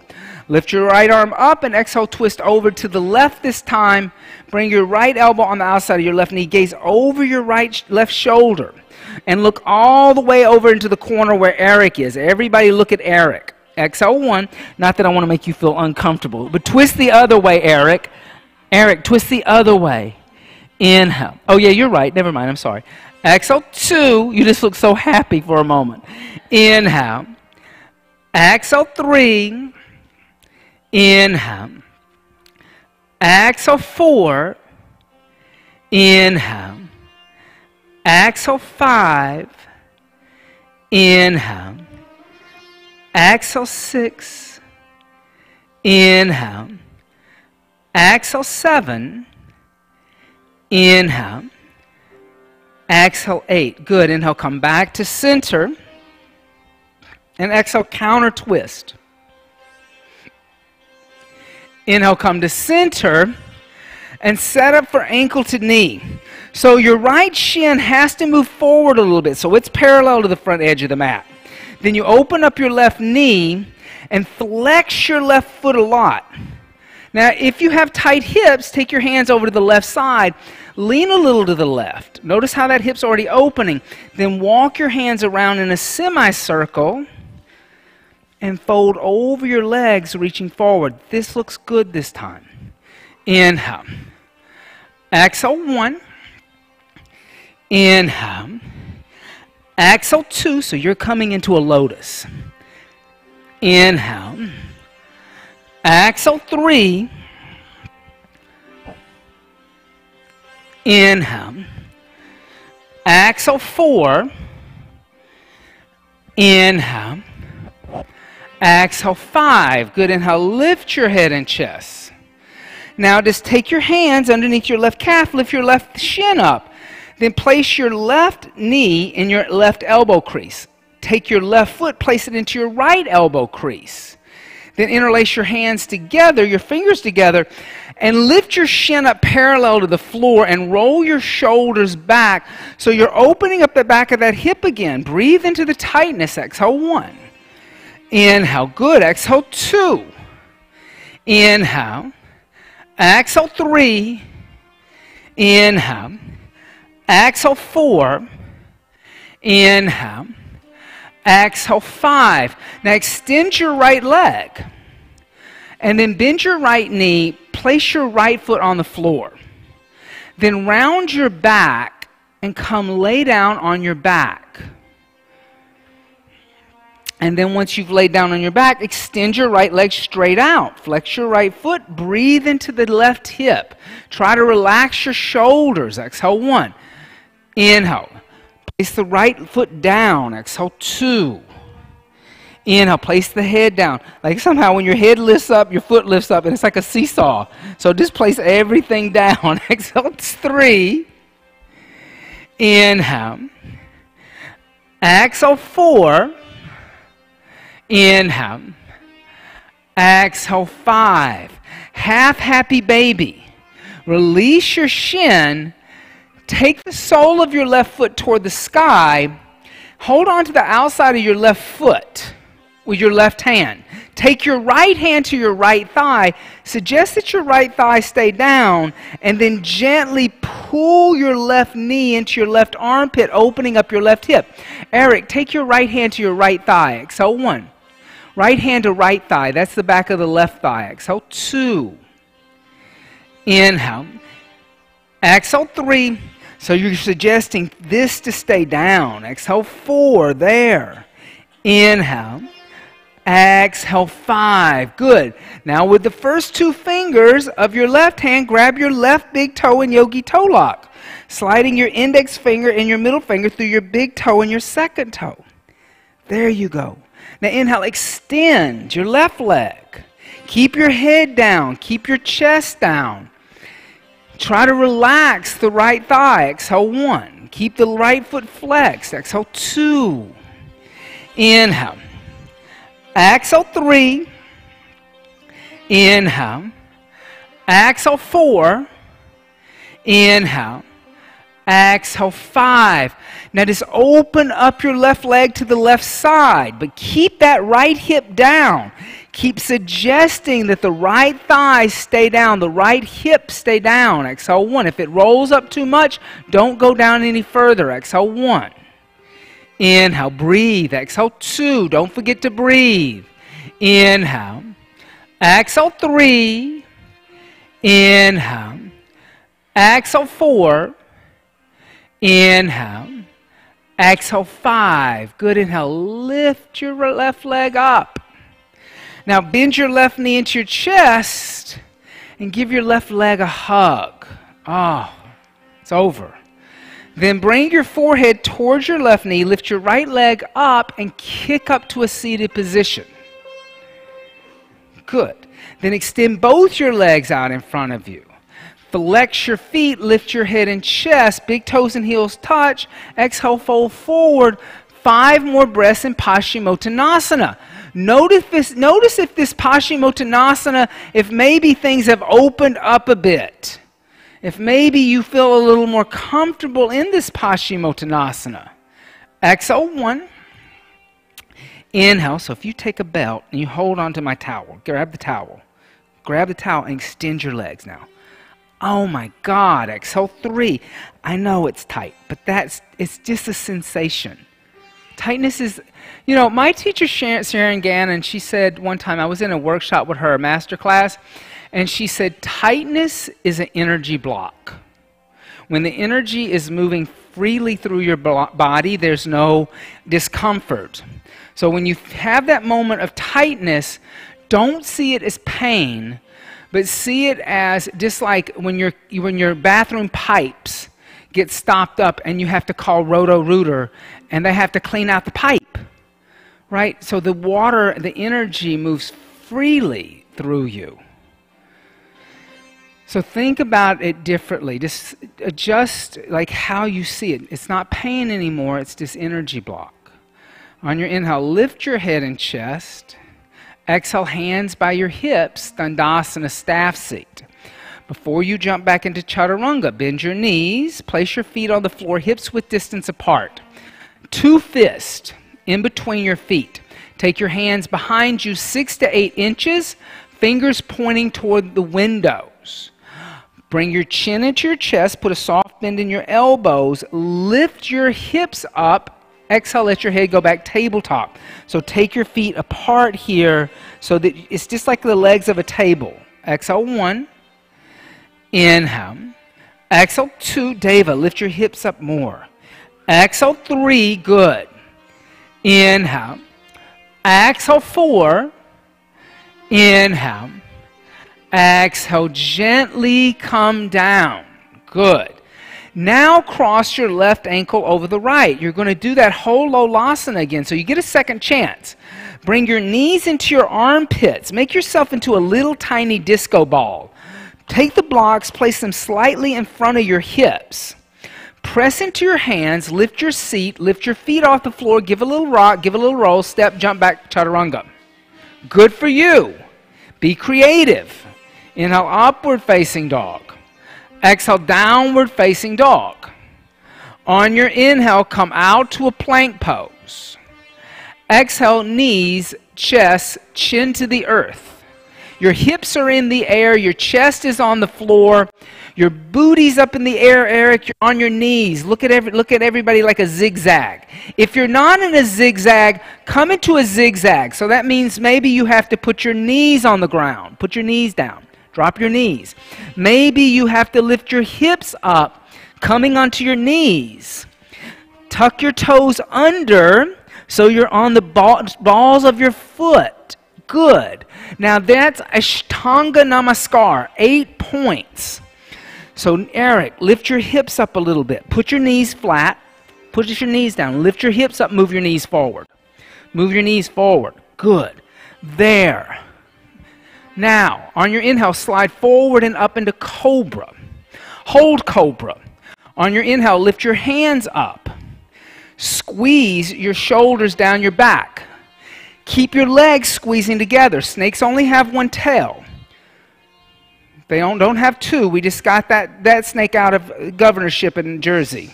Lift your right arm up and exhale, twist over to the left this time. Bring your right elbow on the outside of your left knee. Gaze over your left shoulder. And look all the way over into the corner where Eric is. Everybody look at Eric. Exhale, 1. Not that I want to make you feel uncomfortable, but twist the other way, Eric. Eric, twist the other way. Inhale. Oh, yeah, you're right. Never mind. I'm sorry. Exhale, 2. You just look so happy for a moment. Inhale. Exhale, 3. Inhale. Exhale, 4. Inhale. Exhale, 5. Inhale. Exhale, 6. Inhale. Exhale, 7. Inhale. Exhale, 8. Good. Inhale, come back to center. And exhale, counter twist. Inhale, come to center. And set up for ankle to knee. So your right shin has to move forward a little bit, so it's parallel to the front edge of the mat. Then you open up your left knee and flex your left foot a lot. Now, if you have tight hips, take your hands over to the left side. Lean a little to the left. Notice how that hip's already opening. Then walk your hands around in a semicircle and fold over your legs, reaching forward. This looks good this time. Inhale. Exhale, 1. Inhale. Exhale, 2. So you're coming into a lotus. Inhale. Exhale, 3. Inhale. Exhale, 4. Inhale. Exhale, 5. Good. Inhale. Lift your head and chest. Now just take your hands underneath your left calf, lift your left shin up. Then place your left knee in your left elbow crease. Take your left foot, place it into your right elbow crease. Then interlace your hands together, your fingers together, and lift your shin up parallel to the floor and roll your shoulders back so you're opening up the back of that hip again. Breathe into the tightness. Exhale, 1. Inhale. Good. Exhale, 2. Inhale. Exhale, 3. Inhale. Exhale, 4. Inhale. Exhale, 5. Now extend your right leg. And then bend your right knee. Place your right foot on the floor. Then round your back and come lay down on your back. And then once you've laid down on your back, extend your right leg straight out. Flex your right foot. Breathe into the left hip. Try to relax your shoulders. Exhale, 1. Inhale. Place the right foot down. Exhale, 2. Inhale. Place the head down. Like somehow when your head lifts up, your foot lifts up, and it's like a seesaw. So just place everything down. Exhale, 3. Inhale. Exhale, 4. Inhale. Exhale, 5. half happy baby. Release your shin. Take the sole of your left foot toward the sky. Hold on to the outside of your left foot with your left hand. Take your right hand to your right thigh. Suggest that your right thigh stay down, and then gently pull your left knee into your left armpit, opening up your left hip. Eric, take your right hand to your right thigh. Exhale 1. Right hand to right thigh. That's the back of the left thigh. Exhale 2. Inhale. Exhale 3. So you're suggesting this to stay down. Exhale 4. There. Inhale. Exhale 5. Good. Now with the first 2 fingers of your left hand, grab your left big toe in yogi toe lock, sliding your index finger and your middle finger through your big toe and your second toe. There you go. Now inhale, extend your left leg. Keep your head down. Keep your chest down. Try to relax the right thigh. Exhale 1. Keep the right foot flexed. Exhale 2. Inhale. Exhale 3. Inhale. Exhale 4. Inhale. Exhale 5. Now just open up your left leg to the left side, but keep that right hip down. Keep suggesting that the right thigh stay down, the right hip stay down. Exhale 1. If it rolls up too much, don't go down any further. Exhale 1. Inhale, breathe. Exhale 2. Don't forget to breathe. Inhale. Exhale 3. Inhale. Exhale 4. Inhale. Exhale 5. Good. Inhale. Lift your left leg up. Now bend your left knee into your chest and give your left leg a hug. Oh, it's over. Then bring your forehead towards your left knee, lift your right leg up, and kick up to a seated position. Good. Then extend both your legs out in front of you. Flex your feet, lift your head and chest, big toes and heels touch. Exhale, fold forward. 5 more breaths in Paschimottanasana. Notice if this Paschimottanasana, if maybe things have opened up a bit. If maybe you feel a little more comfortable in this Paschimottanasana. Exhale 1. Inhale. So if you take a belt and you hold onto my towel, grab the towel. Grab the towel and extend your legs now. Oh my God. Exhale 3. I know it's tight, but it's just a sensation. Tightness is, my teacher Sharon Gannon, she said one time, I was in a workshop with her, a master class, and she said, tightness is an energy block. When the energy is moving freely through your body, there's no discomfort. So when you have that moment of tightness, don't see it as pain, but see it as just like when your bathroom pipes get stopped up and you have to call Roto-Rooter and they have to clean out the pipe, right? So the water, the energy moves freely through you. So think about it differently. Just adjust like how you see it. It's not pain anymore, it's this energy block. On your inhale, lift your head and chest. Exhale, hands by your hips, Dandasana, staff seat. Before you jump back into Chaturanga, bend your knees, place your feet on the floor, hips width distance apart. 2 fists in between your feet. Take your hands behind you 6 to 8 inches, fingers pointing toward the windows. Bring your chin into your chest, put a soft bend in your elbows, lift your hips up, exhale, let your head go back tabletop. So take your feet apart here so that it's just like the legs of a table. Exhale 1. Inhale. Exhale 2. Deva, lift your hips up more. Exhale 3. Good. Inhale. Exhale 4. Inhale. Exhale, gently come down. Good. Now cross your left ankle over the right. You're going to do that whole Lolasana again, so you get a second chance. Bring your knees into your armpits. Make yourself into a little tiny disco ball. Take the blocks, place them slightly in front of your hips. Press into your hands, lift your seat, lift your feet off the floor, give a little rock, give a little roll, step, jump back, Chaturanga. Good for you. Be creative. Inhale, upward facing dog. Exhale, downward facing dog. On your inhale, come out to a plank pose. Exhale, knees, chest, chin to the earth. Your hips are in the air, your chest is on the floor, your booty's up in the air, Eric, you're on your knees. Look at everybody like a zigzag. If you're not in a zigzag, come into a zigzag. So that means maybe you have to put your knees on the ground. Put your knees down. Drop your knees. Maybe you have to lift your hips up, coming onto your knees. Tuck your toes under so you're on the balls of your foot. Good. Now that's Ashtanga Namaskar, 8 points. So Eric, lift your hips up a little bit. Put your knees flat. Put your knees down. Lift your hips up. Move your knees forward. Move your knees forward. Good. There. Now, on your inhale, slide forward and up into Cobra. Hold Cobra. On your inhale, lift your hands up. Squeeze your shoulders down your back. Keep your legs squeezing together. Snakes only have one tail. They don't have two. We just got that snake out of governorship in Jersey.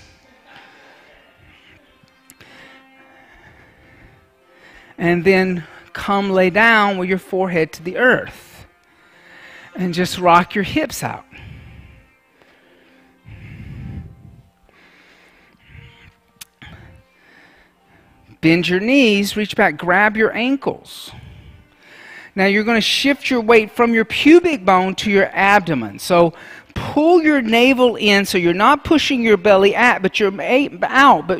And then come lay down with your forehead to the earth. And just rock your hips out. Bend your knees, reach back, grab your ankles. Now you're going to shift your weight from your pubic bone to your abdomen. So pull your navel in so you're not pushing your belly out, but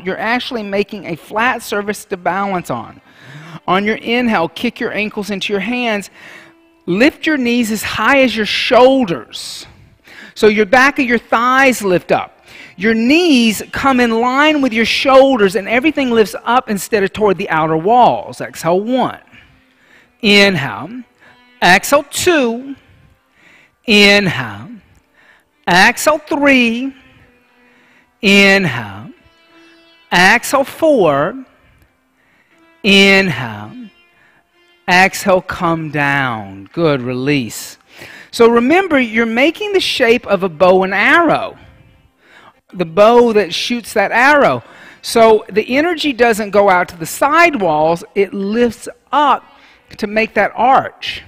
you're actually making a flat surface to balance on. On your inhale, kick your ankles into your hands. Lift your knees as high as your shoulders. So your back of your thighs lift up. Your knees come in line with your shoulders and everything lifts up instead of toward the outer walls. Exhale, 1. Inhale. Exhale, 2. Inhale. Exhale, 3. Inhale. Exhale, 4. Inhale. Exhale, come down. Good, release. So remember, you're making the shape of a bow and arrow. The bow that shoots that arrow. So the energy doesn't go out to the side walls, it lifts up to make that arch.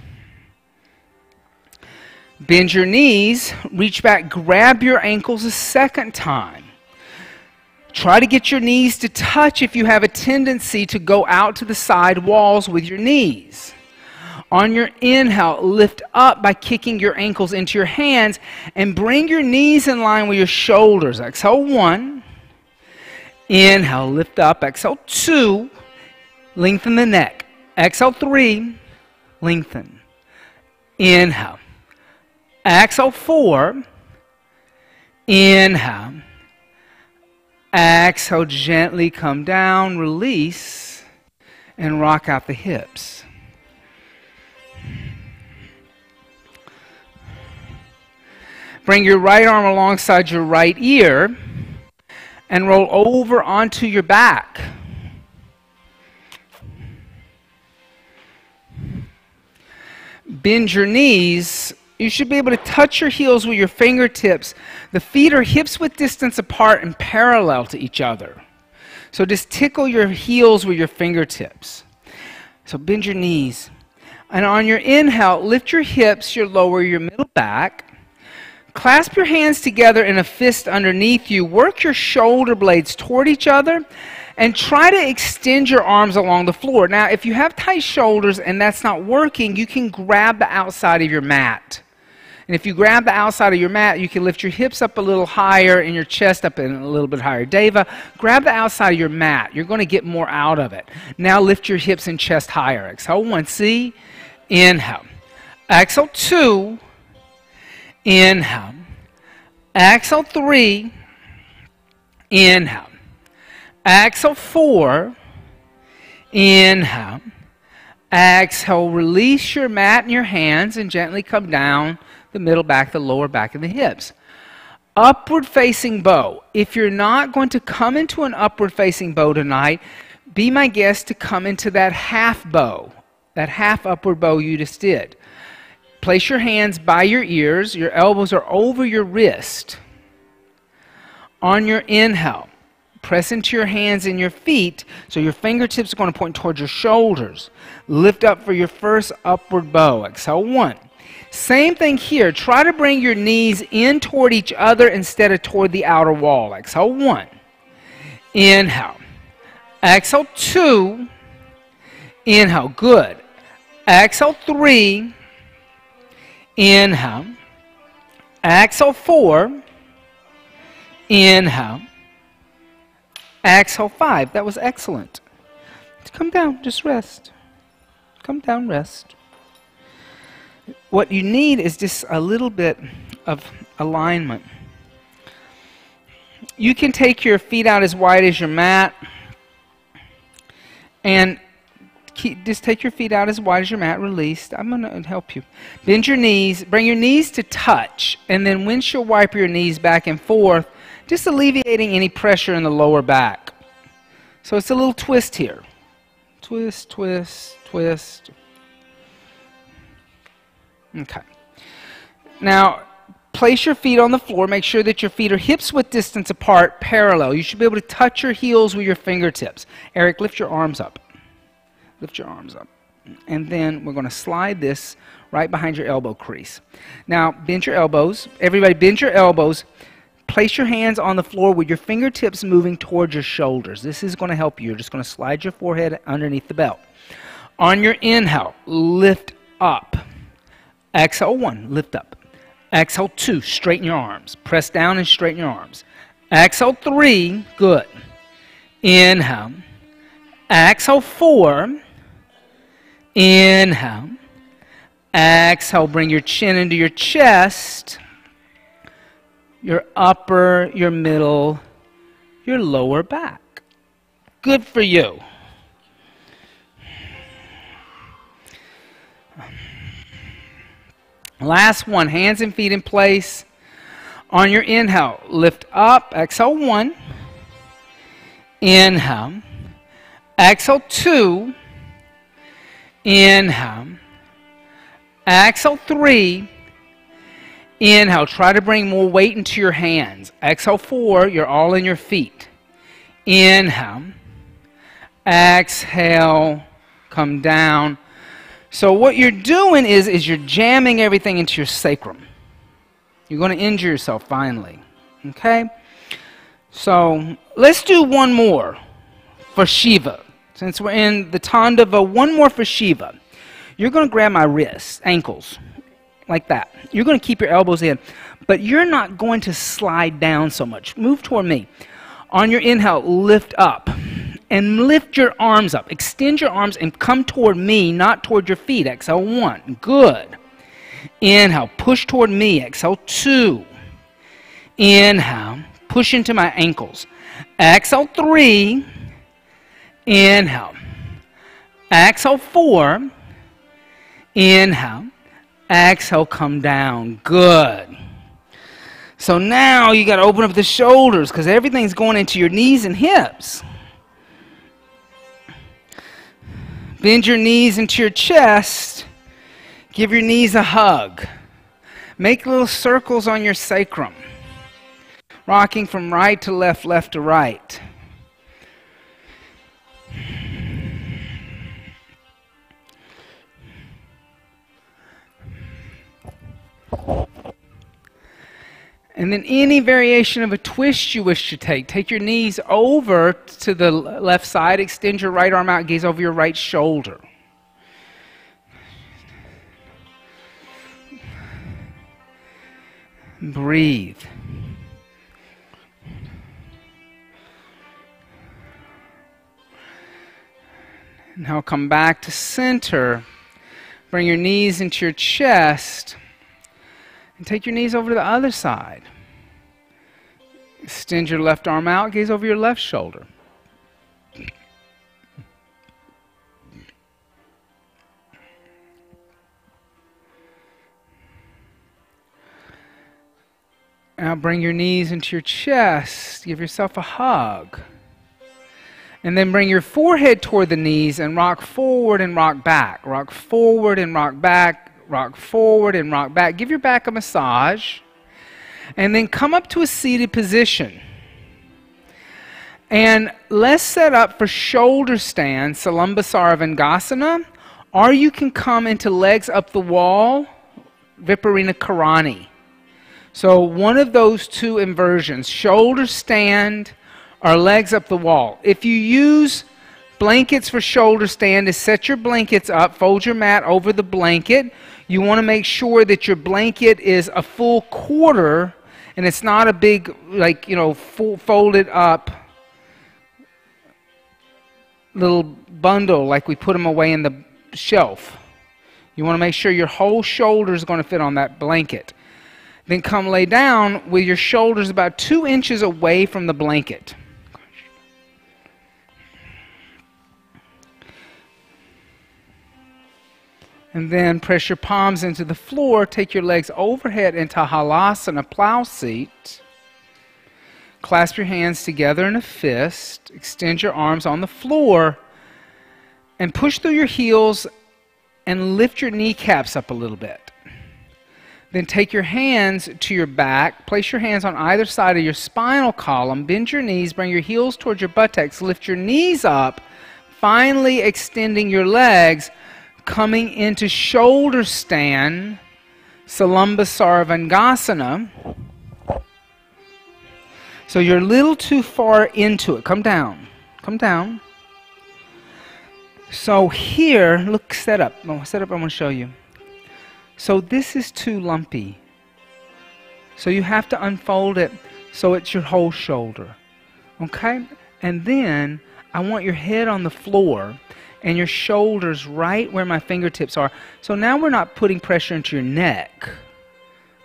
Bend your knees, reach back, grab your ankles a second time. Try to get your knees to touch if you have a tendency to go out to the side walls with your knees. On your inhale, lift up by kicking your ankles into your hands and bring your knees in line with your shoulders. Exhale, 1. Inhale, lift up. Exhale, 2. Lengthen the neck. Exhale, 3. Lengthen. Inhale. Exhale, 4. Inhale. Exhale, gently come down, release, and rock out the hips. Bring your right arm alongside your right ear and roll over onto your back. Bend your knees. You should be able to touch your heels with your fingertips. The feet are hips width distance apart and parallel to each other. So just tickle your heels with your fingertips. So bend your knees. And on your inhale, lift your hips, your lower, your middle back. Clasp your hands together in a fist underneath you. Work your shoulder blades toward each other and try to extend your arms along the floor. Now, if you have tight shoulders and that's not working, you can grab the outside of your mat. And if you grab the outside of your mat, you can lift your hips up a little higher and your chest up a little bit higher. Deva, grab the outside of your mat. You're going to get more out of it. Now lift your hips and chest higher. Exhale, 1, see? Inhale. Exhale, 2. Inhale. Exhale, 3. Inhale. Exhale, 4. Inhale. Exhale, release your mat in your hands and gently come down the middle back, the lower back, and the hips. Upward facing bow. If you're not going to come into an upward facing bow tonight, be my guest to come into that half bow, that half upward bow you just did. Place your hands by your ears. Your elbows are over your wrist. On your inhale, press into your hands and your feet, so your fingertips are going to point towards your shoulders. Lift up for your first upward bow. Exhale, 1. Same thing here. Try to bring your knees in toward each other instead of toward the outer wall. Exhale, 1. Inhale. Exhale, 2. Inhale. Good. Exhale, 3. Inhale. Exhale, 4. Inhale. Exhale, 5. That was excellent. Come down. Just rest. Come down, rest. What you need is just a little bit of alignment. You can take your feet out as wide as your mat and just take your feet out as wide as your mat, released. I'm going to help you. Bend your knees, bring your knees to touch, and then windshield wiper your knees back and forth, just alleviating any pressure in the lower back. So it's a little twist here. Twist, twist, twist. Okay. Now, place your feet on the floor. Make sure that your feet are hips-width distance apart, parallel. You should be able to touch your heels with your fingertips. Eric, lift your arms up. Lift your arms up. And then we're going to slide this right behind your elbow crease. Now, bend your elbows. Everybody, bend your elbows. Place your hands on the floor with your fingertips moving towards your shoulders. This is going to help you. You're just going to slide your forehead underneath the belt. On your inhale, lift up. Exhale, 1, lift up. Exhale, 2, straighten your arms. Press down and straighten your arms. Exhale, 3, good. Inhale. Exhale, 4. Inhale. Exhale, bring your chin into your chest, your upper, your middle, your lower back. Good for you. Last one, hands and feet in place. On your inhale, lift up. Exhale, 1. Inhale. Exhale, 2. Inhale. Exhale, 3. Inhale. Try to bring more weight into your hands. Exhale, 4. You're all in your feet. Inhale. Exhale. Come down. So what you're doing is you're jamming everything into your sacrum. You're going to injure yourself finally. Okay? So let's do one more for Shiva. Since we're in the Tandava, one more for Shiva. You're going to grab my wrists, ankles, like that. You're going to keep your elbows in, but you're not going to slide down so much. Move toward me. On your inhale, lift up. And lift your arms up. Extend your arms and come toward me, not toward your feet. Exhale, 1. Good. Inhale. Push toward me. Exhale, 2. Inhale. Push into my ankles. Exhale, 3. Inhale. Exhale, 4. Inhale. Exhale, come down. Good. So now you got to open up the shoulders because everything's going into your knees and hips. Bend your knees into your chest. Give your knees a hug. Make little circles on your sacrum. Rocking from right to left, left to right. And then any variation of a twist you wish to take. Take your knees over to the left side. Extend your right arm out. Gaze over your right shoulder. Breathe. Now come back to center. Bring your knees into your chest. And take your knees over to the other side. Extend your left arm out. Gaze over your left shoulder. Now bring your knees into your chest. Give yourself a hug. And then bring your forehead toward the knees and rock forward and rock back. Rock forward and rock back. rock forward and rock back. Give your back a massage. And then come up to a seated position. And let's set up for shoulder stand, Salambasara, or you can come into legs up the wall, Viparina Karani. So one of those two inversions, shoulder stand or legs up the wall. If you use blankets for shoulder stand, is set your blankets up, fold your mat over the blanket. You want to make sure that your blanket is a full quarter and it's not a big, like, you know, folded up little bundle like we put them away in the shelf. You want to make sure your whole shoulder is going to fit on that blanket. Then come lay down with your shoulders about 2 inches away from the blanket. And then press your palms into the floor. Take your legs overhead into Halasana, plow seat. Clasp your hands together in a fist. Extend your arms on the floor. And push through your heels and lift your kneecaps up a little bit. Then take your hands to your back. Place your hands on either side of your spinal column. Bend your knees. Bring your heels towards your buttocks. Lift your knees up. Finally extending your legs. Coming into shoulder stand, Salambasara. So you're a little too far into it. Come down. Come down. So here, look, set up. Set up, I'm going to show you. So this is too lumpy. So you have to unfold it so it's your whole shoulder. Okay? And then I want your head on the floor and your shoulders right where my fingertips are. So now we're not putting pressure into your neck,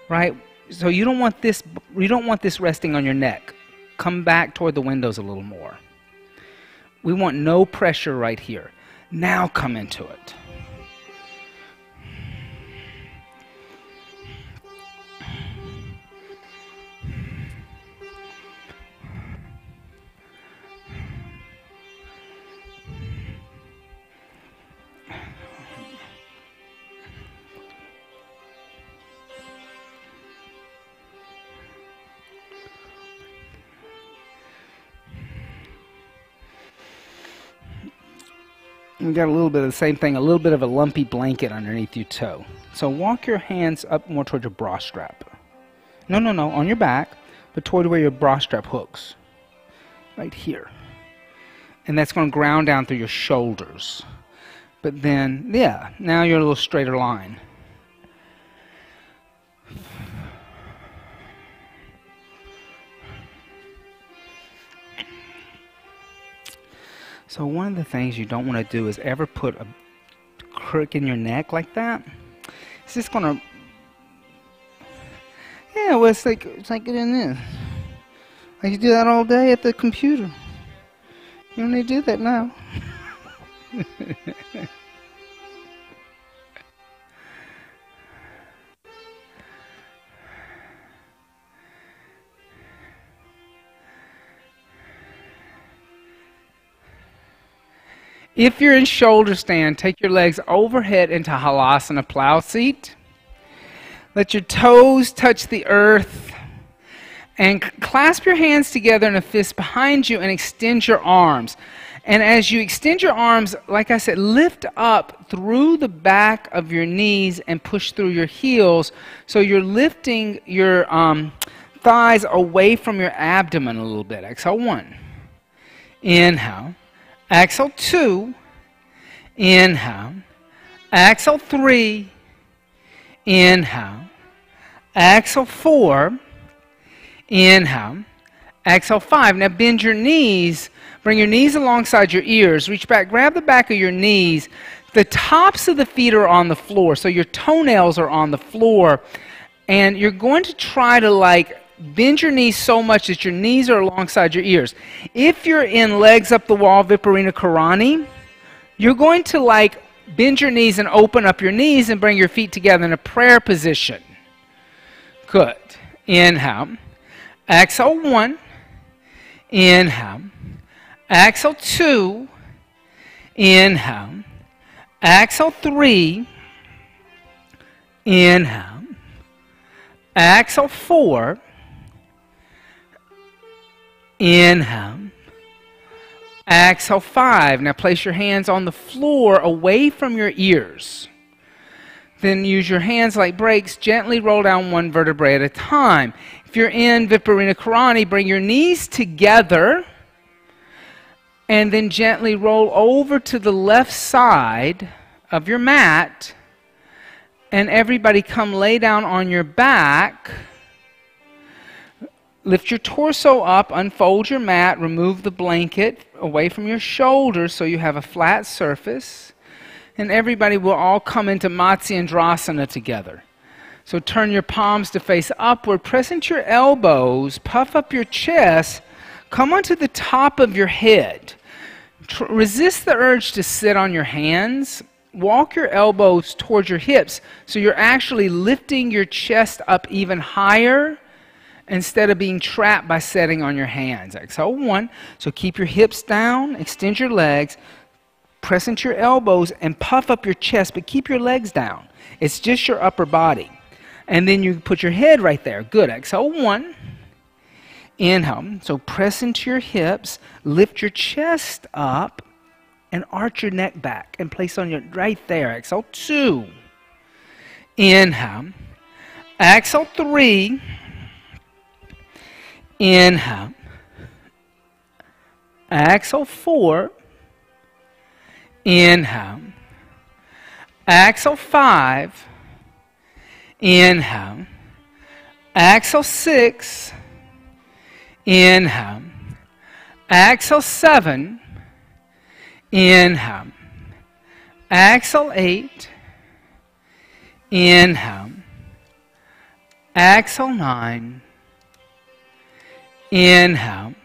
right? So you don't want this resting on your neck. Come back toward the windows a little more. We want no pressure right here. Now come into it. We got a little bit of the same thing, a little bit of a lumpy blanket underneath your toe. So walk your hands up more towards your bra strap. No, on your back, but toward where your bra strap hooks. Right here. And that's going to ground down through your shoulders. But then, yeah, now you're a little straighter line. So one of the things you don't want to do is ever put a crook in your neck like that. It's just going to, yeah, well, it's like getting this. Like you do that all day at the computer. You don't need to do that now. If you're in shoulder stand, take your legs overhead into Halasana, plow seat. Let your toes touch the earth. And clasp your hands together in a fist behind you and extend your arms. And as you extend your arms, like I said, lift up through the back of your knees and push through your heels. So you're lifting your thighs away from your abdomen a little bit. Exhale 1. Inhale. Exhale 2. Inhale. Exhale 3. Inhale. Exhale 4. Inhale. Exhale 5. Now bend your knees. Bring your knees alongside your ears. Reach back. Grab the back of your knees. The tops of the feet are on the floor. So your toenails are on the floor. And you're going to try to bend your knees so much that your knees are alongside your ears. If you're in legs up the wall, Viparina Karani, you're going to bend your knees and open up your knees and bring your feet together in a prayer position. Good. Inhale. Exhale 1. Inhale. Exhale 2. Inhale. Exhale 3. Inhale. Exhale, 4. Inhale. Exhale, 5. Now place your hands on the floor away from your ears. Then use your hands like brakes. Gently roll down one vertebrae at a time. If you're in Viparita Karani, bring your knees together and then gently roll over to the left side of your mat. And everybody come lay down on your back. Lift your torso up, unfold your mat, remove the blanket away from your shoulders so you have a flat surface. And everybody will all come into Matsyendrasana together. So turn your palms to face upward, press into your elbows, puff up your chest, come onto the top of your head. Resist the urge to sit on your hands. Walk your elbows towards your hips so you're actually lifting your chest up even higher instead of being trapped by sitting on your hands. Exhale, 1. So keep your hips down, extend your legs, press into your elbows and puff up your chest, but keep your legs down. It's just your upper body. And then you put your head right there. Good. Exhale, 1. Inhale. So press into your hips, lift your chest up, and arch your neck back and place on your right there. Exhale, 2. Inhale. Exhale, 3. Inhale. Exhale, 4. Inhale. Exhale, 5. Inhale. Exhale, 6. Inhale. Exhale, 7. Inhale. Exhale, 8. Inhale. Exhale, 9. Inhale.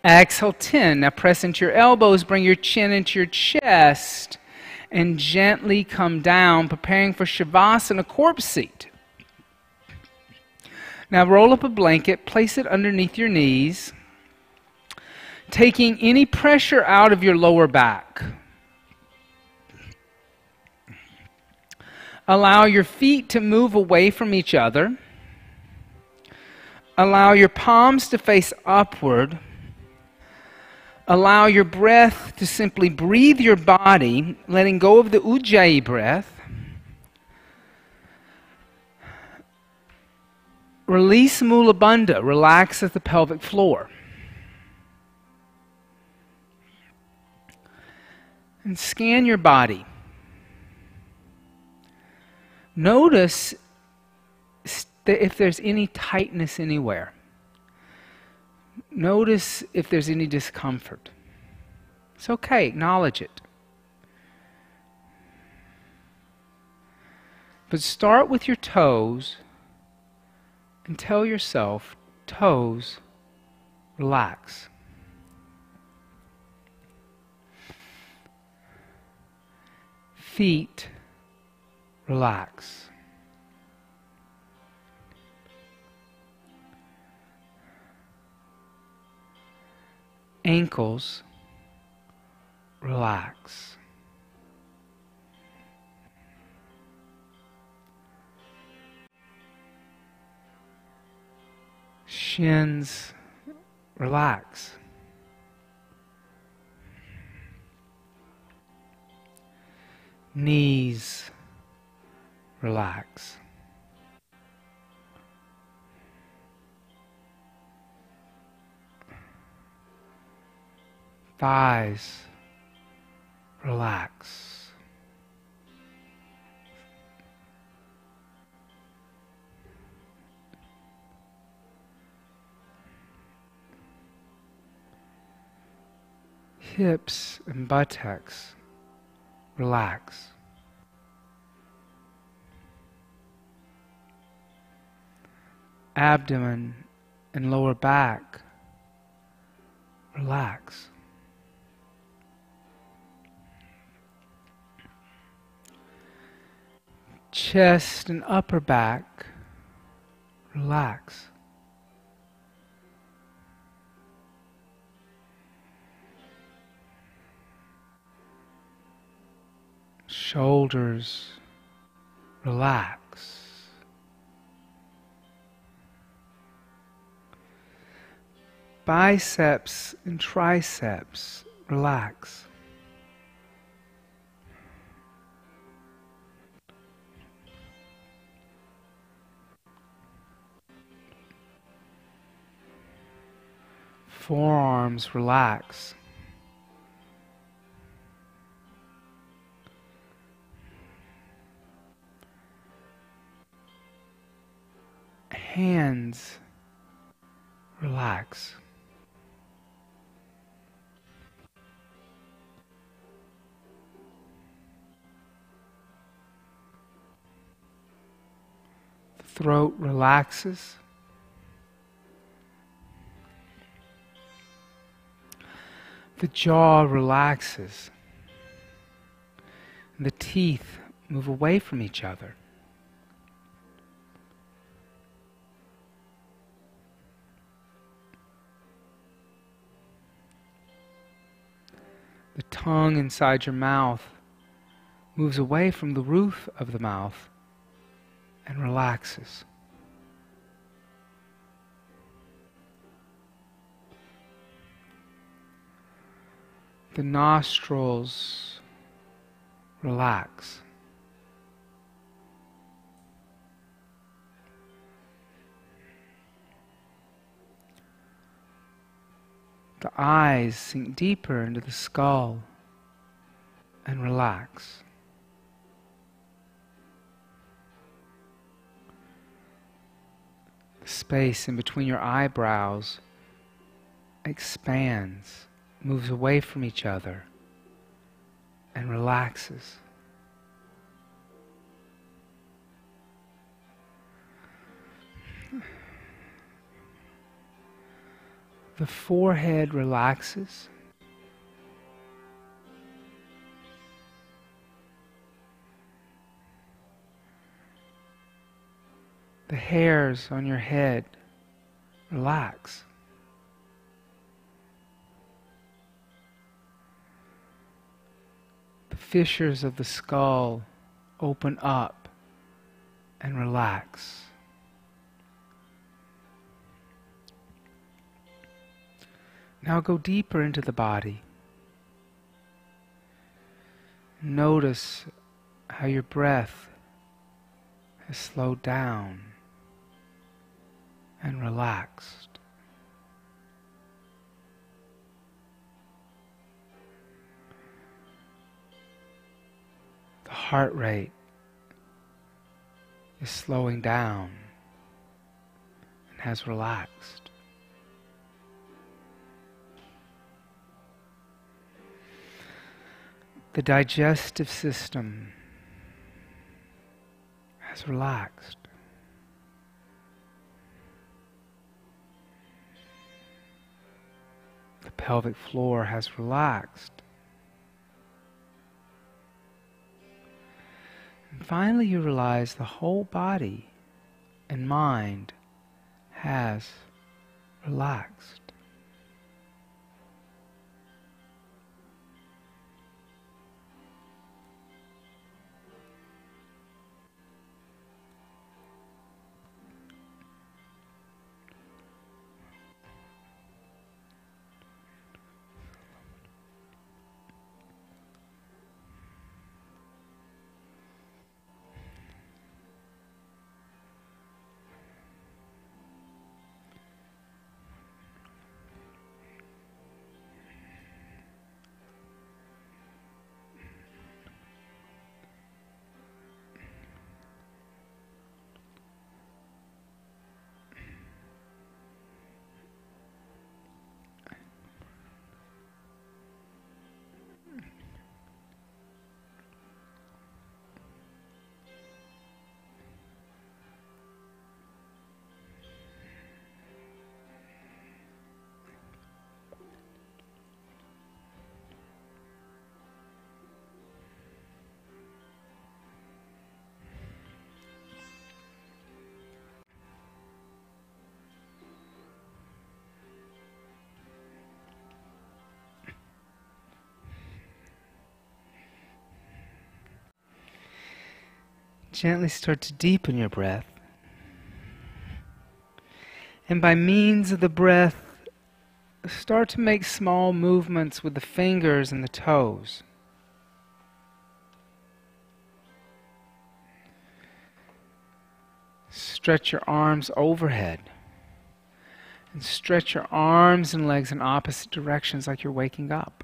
Exhale, 10. Now press into your elbows, bring your chin into your chest, and gently come down, preparing for Shavasana, corpse seat. Now roll up a blanket, place it underneath your knees, taking any pressure out of your lower back. Allow your feet to move away from each other. Allow your palms to face upward. Allow your breath to simply breathe your body, letting go of the Ujjayi breath. Release Mula Bandha, relax at the pelvic floor. And scan your body. Notice if there's any tightness anywhere. Notice if there's any discomfort. It's okay, acknowledge it. But start with your toes and tell yourself, toes, relax. Feet, relax. Ankles, relax. Shins, relax. Knees, relax. Thighs, relax. Hips and buttocks, relax. Abdomen and lower back, relax. Chest and upper back, relax. Shoulders, relax. Biceps and triceps, relax. Forearms, relax. Hands, relax. The throat relaxes. The jaw relaxes. The teeth move away from each other. The tongue inside your mouth moves away from the roof of the mouth and relaxes. The nostrils relax. The eyes sink deeper into the skull and relax. The space in between your eyebrows expands, moves away from each other, and relaxes. The forehead relaxes. The hairs on your head relax. The fissures of the skull open up and relax. Now go deeper into the body. Notice how your breath has slowed down and relaxed. The heart rate is slowing down and has relaxed. The digestive system has relaxed. The pelvic floor has relaxed. And finally you realize the whole body and mind has relaxed. Gently start to deepen your breath. And by means of the breath, start to make small movements with the fingers and the toes. Stretch your arms overhead. And stretch your arms and legs in opposite directions like you're waking up.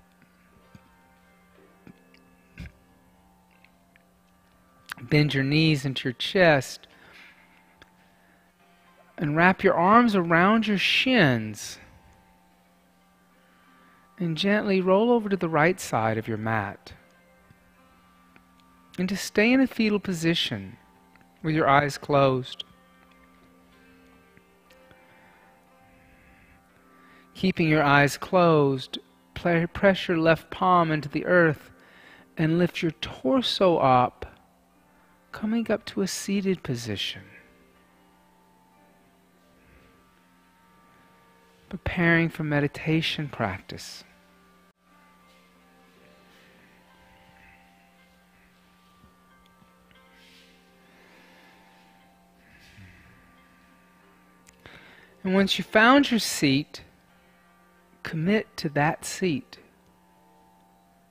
Bend your knees into your chest. And wrap your arms around your shins. And gently roll over to the right side of your mat. And to stay in a fetal position with your eyes closed. Keeping your eyes closed, press your left palm into the earth and lift your torso up, coming up to a seated position. Preparing for meditation practice. And once you found your seat, commit to that seat.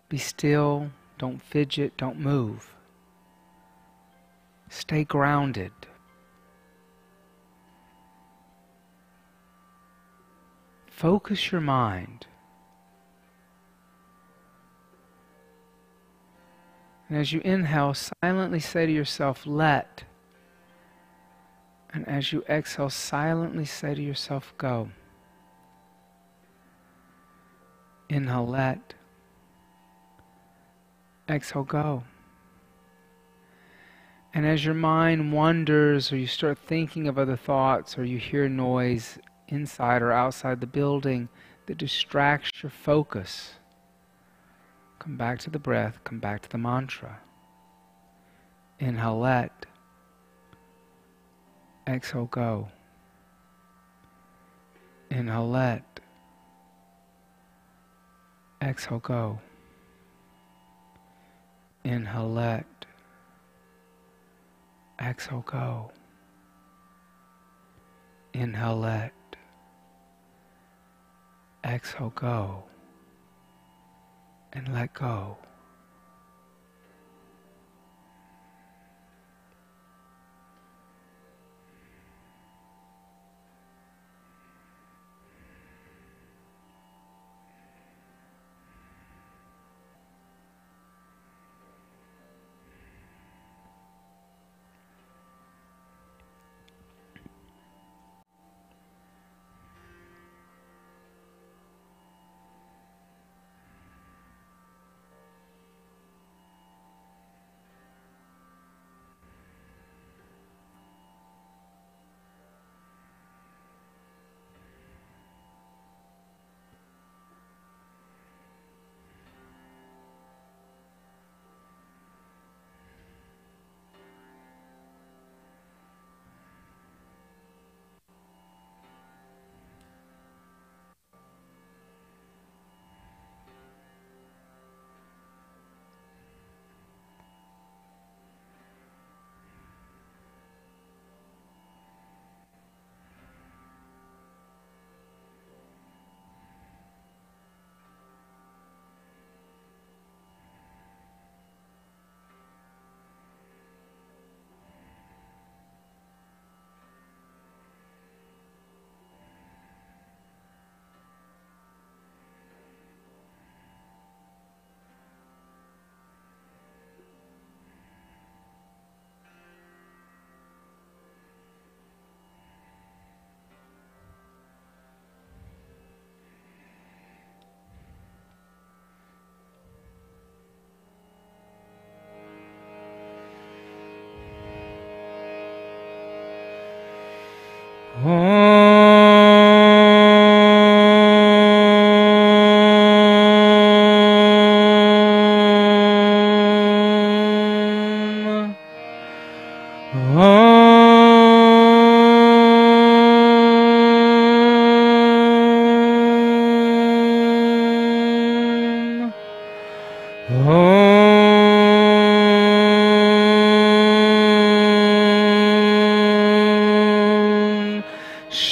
Be still, don't fidget, don't move. Stay grounded. Focus your mind. And as you inhale, silently say to yourself, let. And as you exhale, silently say to yourself, go. Inhale, let. Exhale, go. And as your mind wanders, or you start thinking of other thoughts, or you hear noise inside or outside the building that distracts your focus, come back to the breath, come back to the mantra. Inhale, let. Exhale, go. Inhale, let. Exhale, go. Inhale, let. Exhale, go. Inhale, let. Exhale, go. And let go.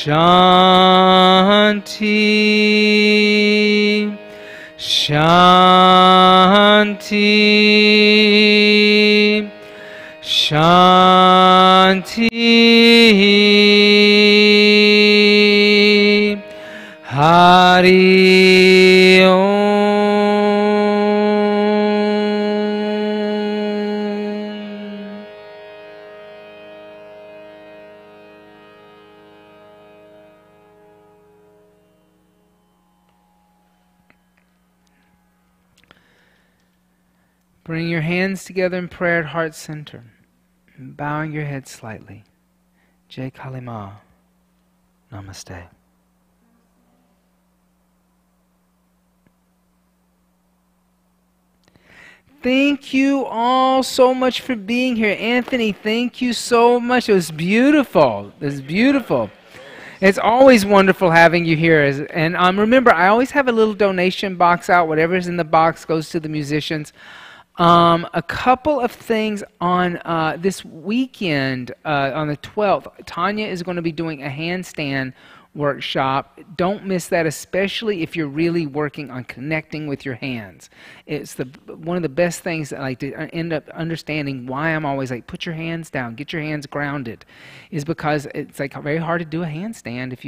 Shanti, Shanti, Shanti. Hari Om. Bring your hands together in prayer at heart center, and bowing your head slightly. Jai Kali Ma. Namaste. Thank you all so much for being here. Anthony, thank you so much. It was beautiful. It was beautiful. It's always wonderful having you here. And remember, I always have a little donation box out. Whatever's in the box goes to the musicians. A couple of things on this weekend, on the 12th. Tanya is going to be doing a handstand workshop. Don't miss that, especially if you're really working on connecting with your hands. It's one of the best things that I like to end up understanding why I'm always like, put your hands down, get your hands grounded, is because it's like very hard to do a handstand if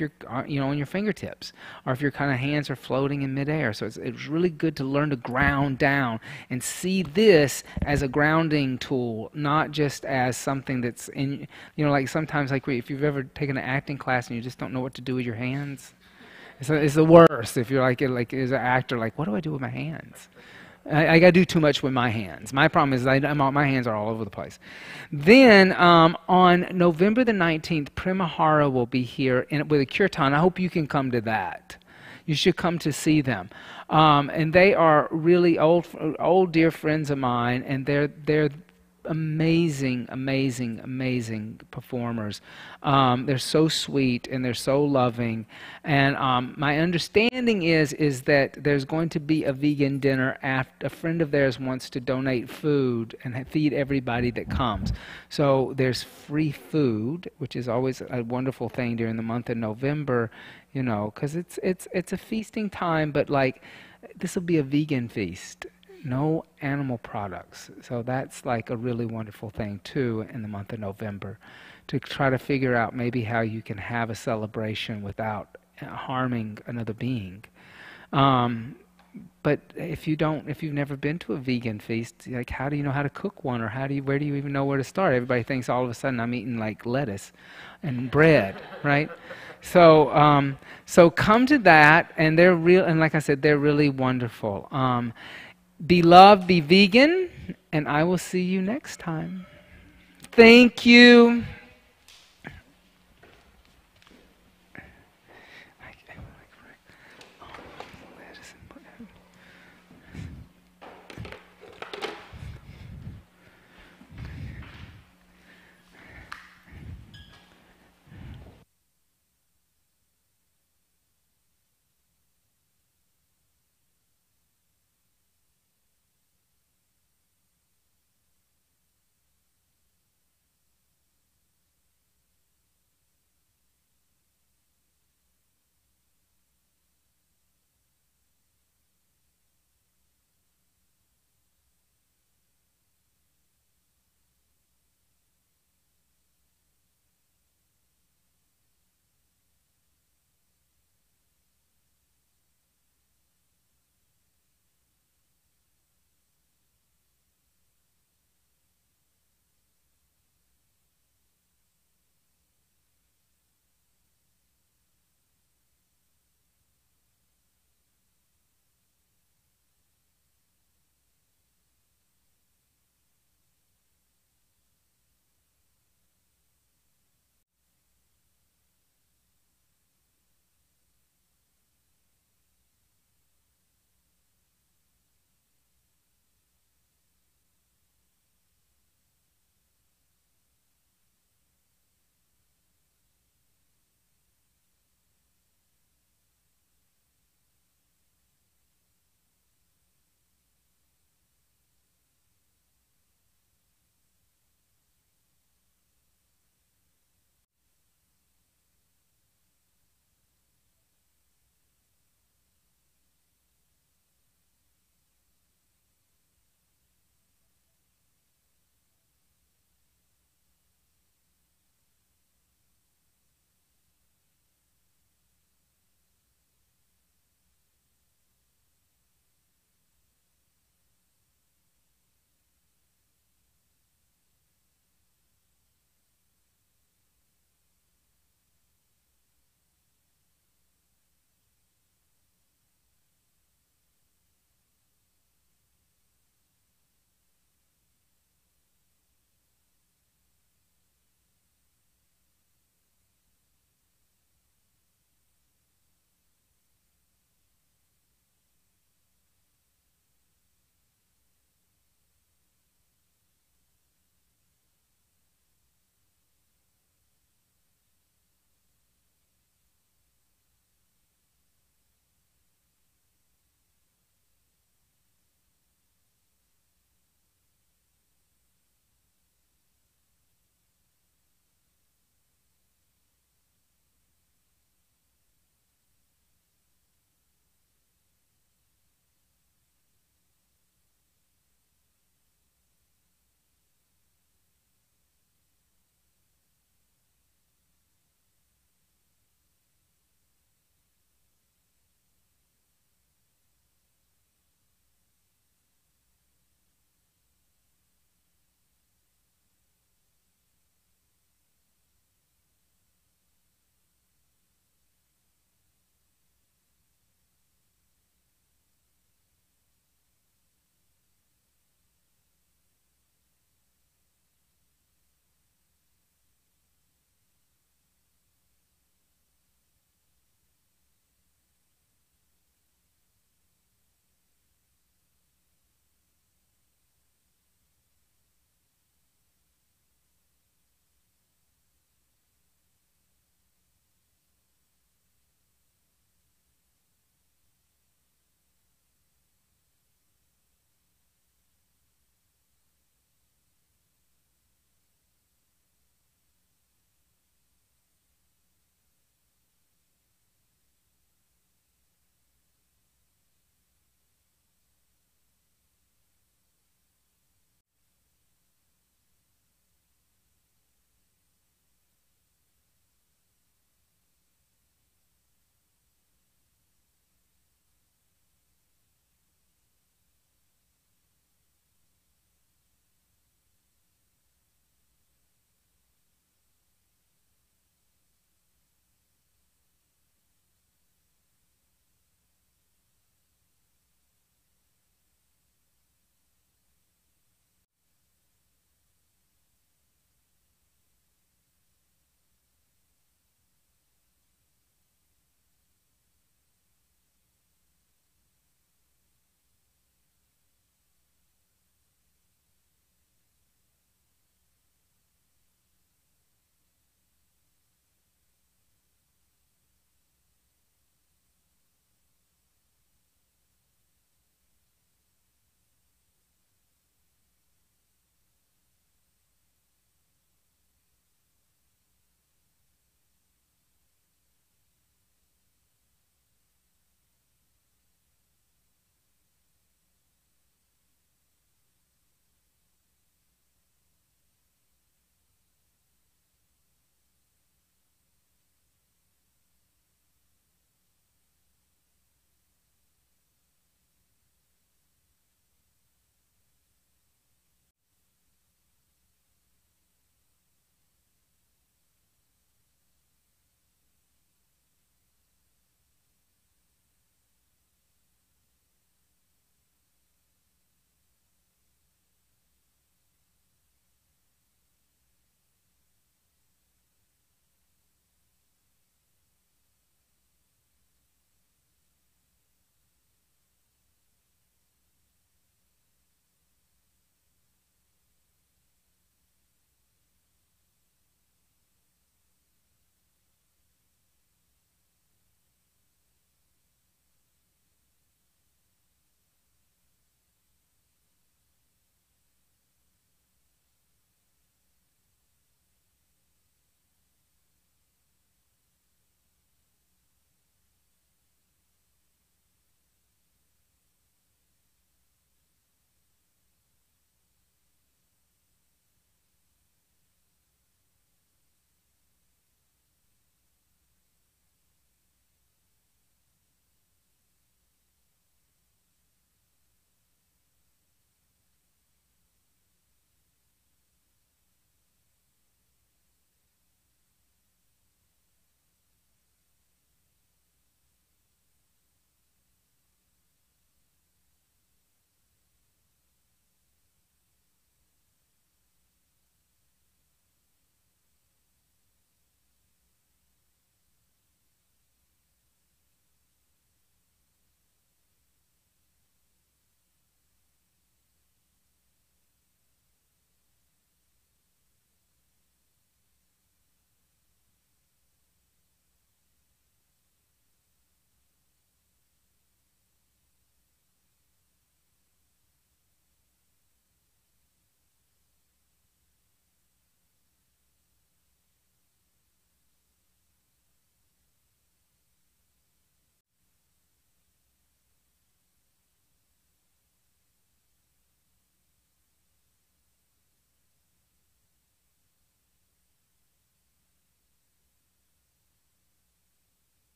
you're on your fingertips, or if your kind of hands are floating in midair. So it's really good to learn to ground down and see this as a grounding tool, not just as something that's in, like sometimes like if you've ever taken an acting class and you just don't know what to do with your hands. It's the worst if you're like as an actor, like, what do I do with my hands? I got to do too much with my hands. My problem is my hands are all over the place. Then on November the 19th, Primahara will be here with a kirtan. I hope you can come to that. You should come to see them. And they are really old dear friends of mine, and they're amazing performers. They're so sweet and they're so loving, and my understanding is that there's going to be a vegan dinner after. A friend of theirs wants to donate food and feed everybody that comes, so there's free food, which is always a wonderful thing during the month of November, because it's a feasting time, but like this will be a vegan feast. No animal products. So that's like a really wonderful thing too in the month of November, to try to figure out maybe how you can have a celebration without harming another being. But if you've never been to a vegan feast, like how do you know how to cook one, or where do you even know where to start? Everybody thinks all of a sudden I'm eating like lettuce and bread, right? So come to that, and they're real, and like I said, they're really wonderful. Be loved, be vegan, and I will see you next time. Thank you.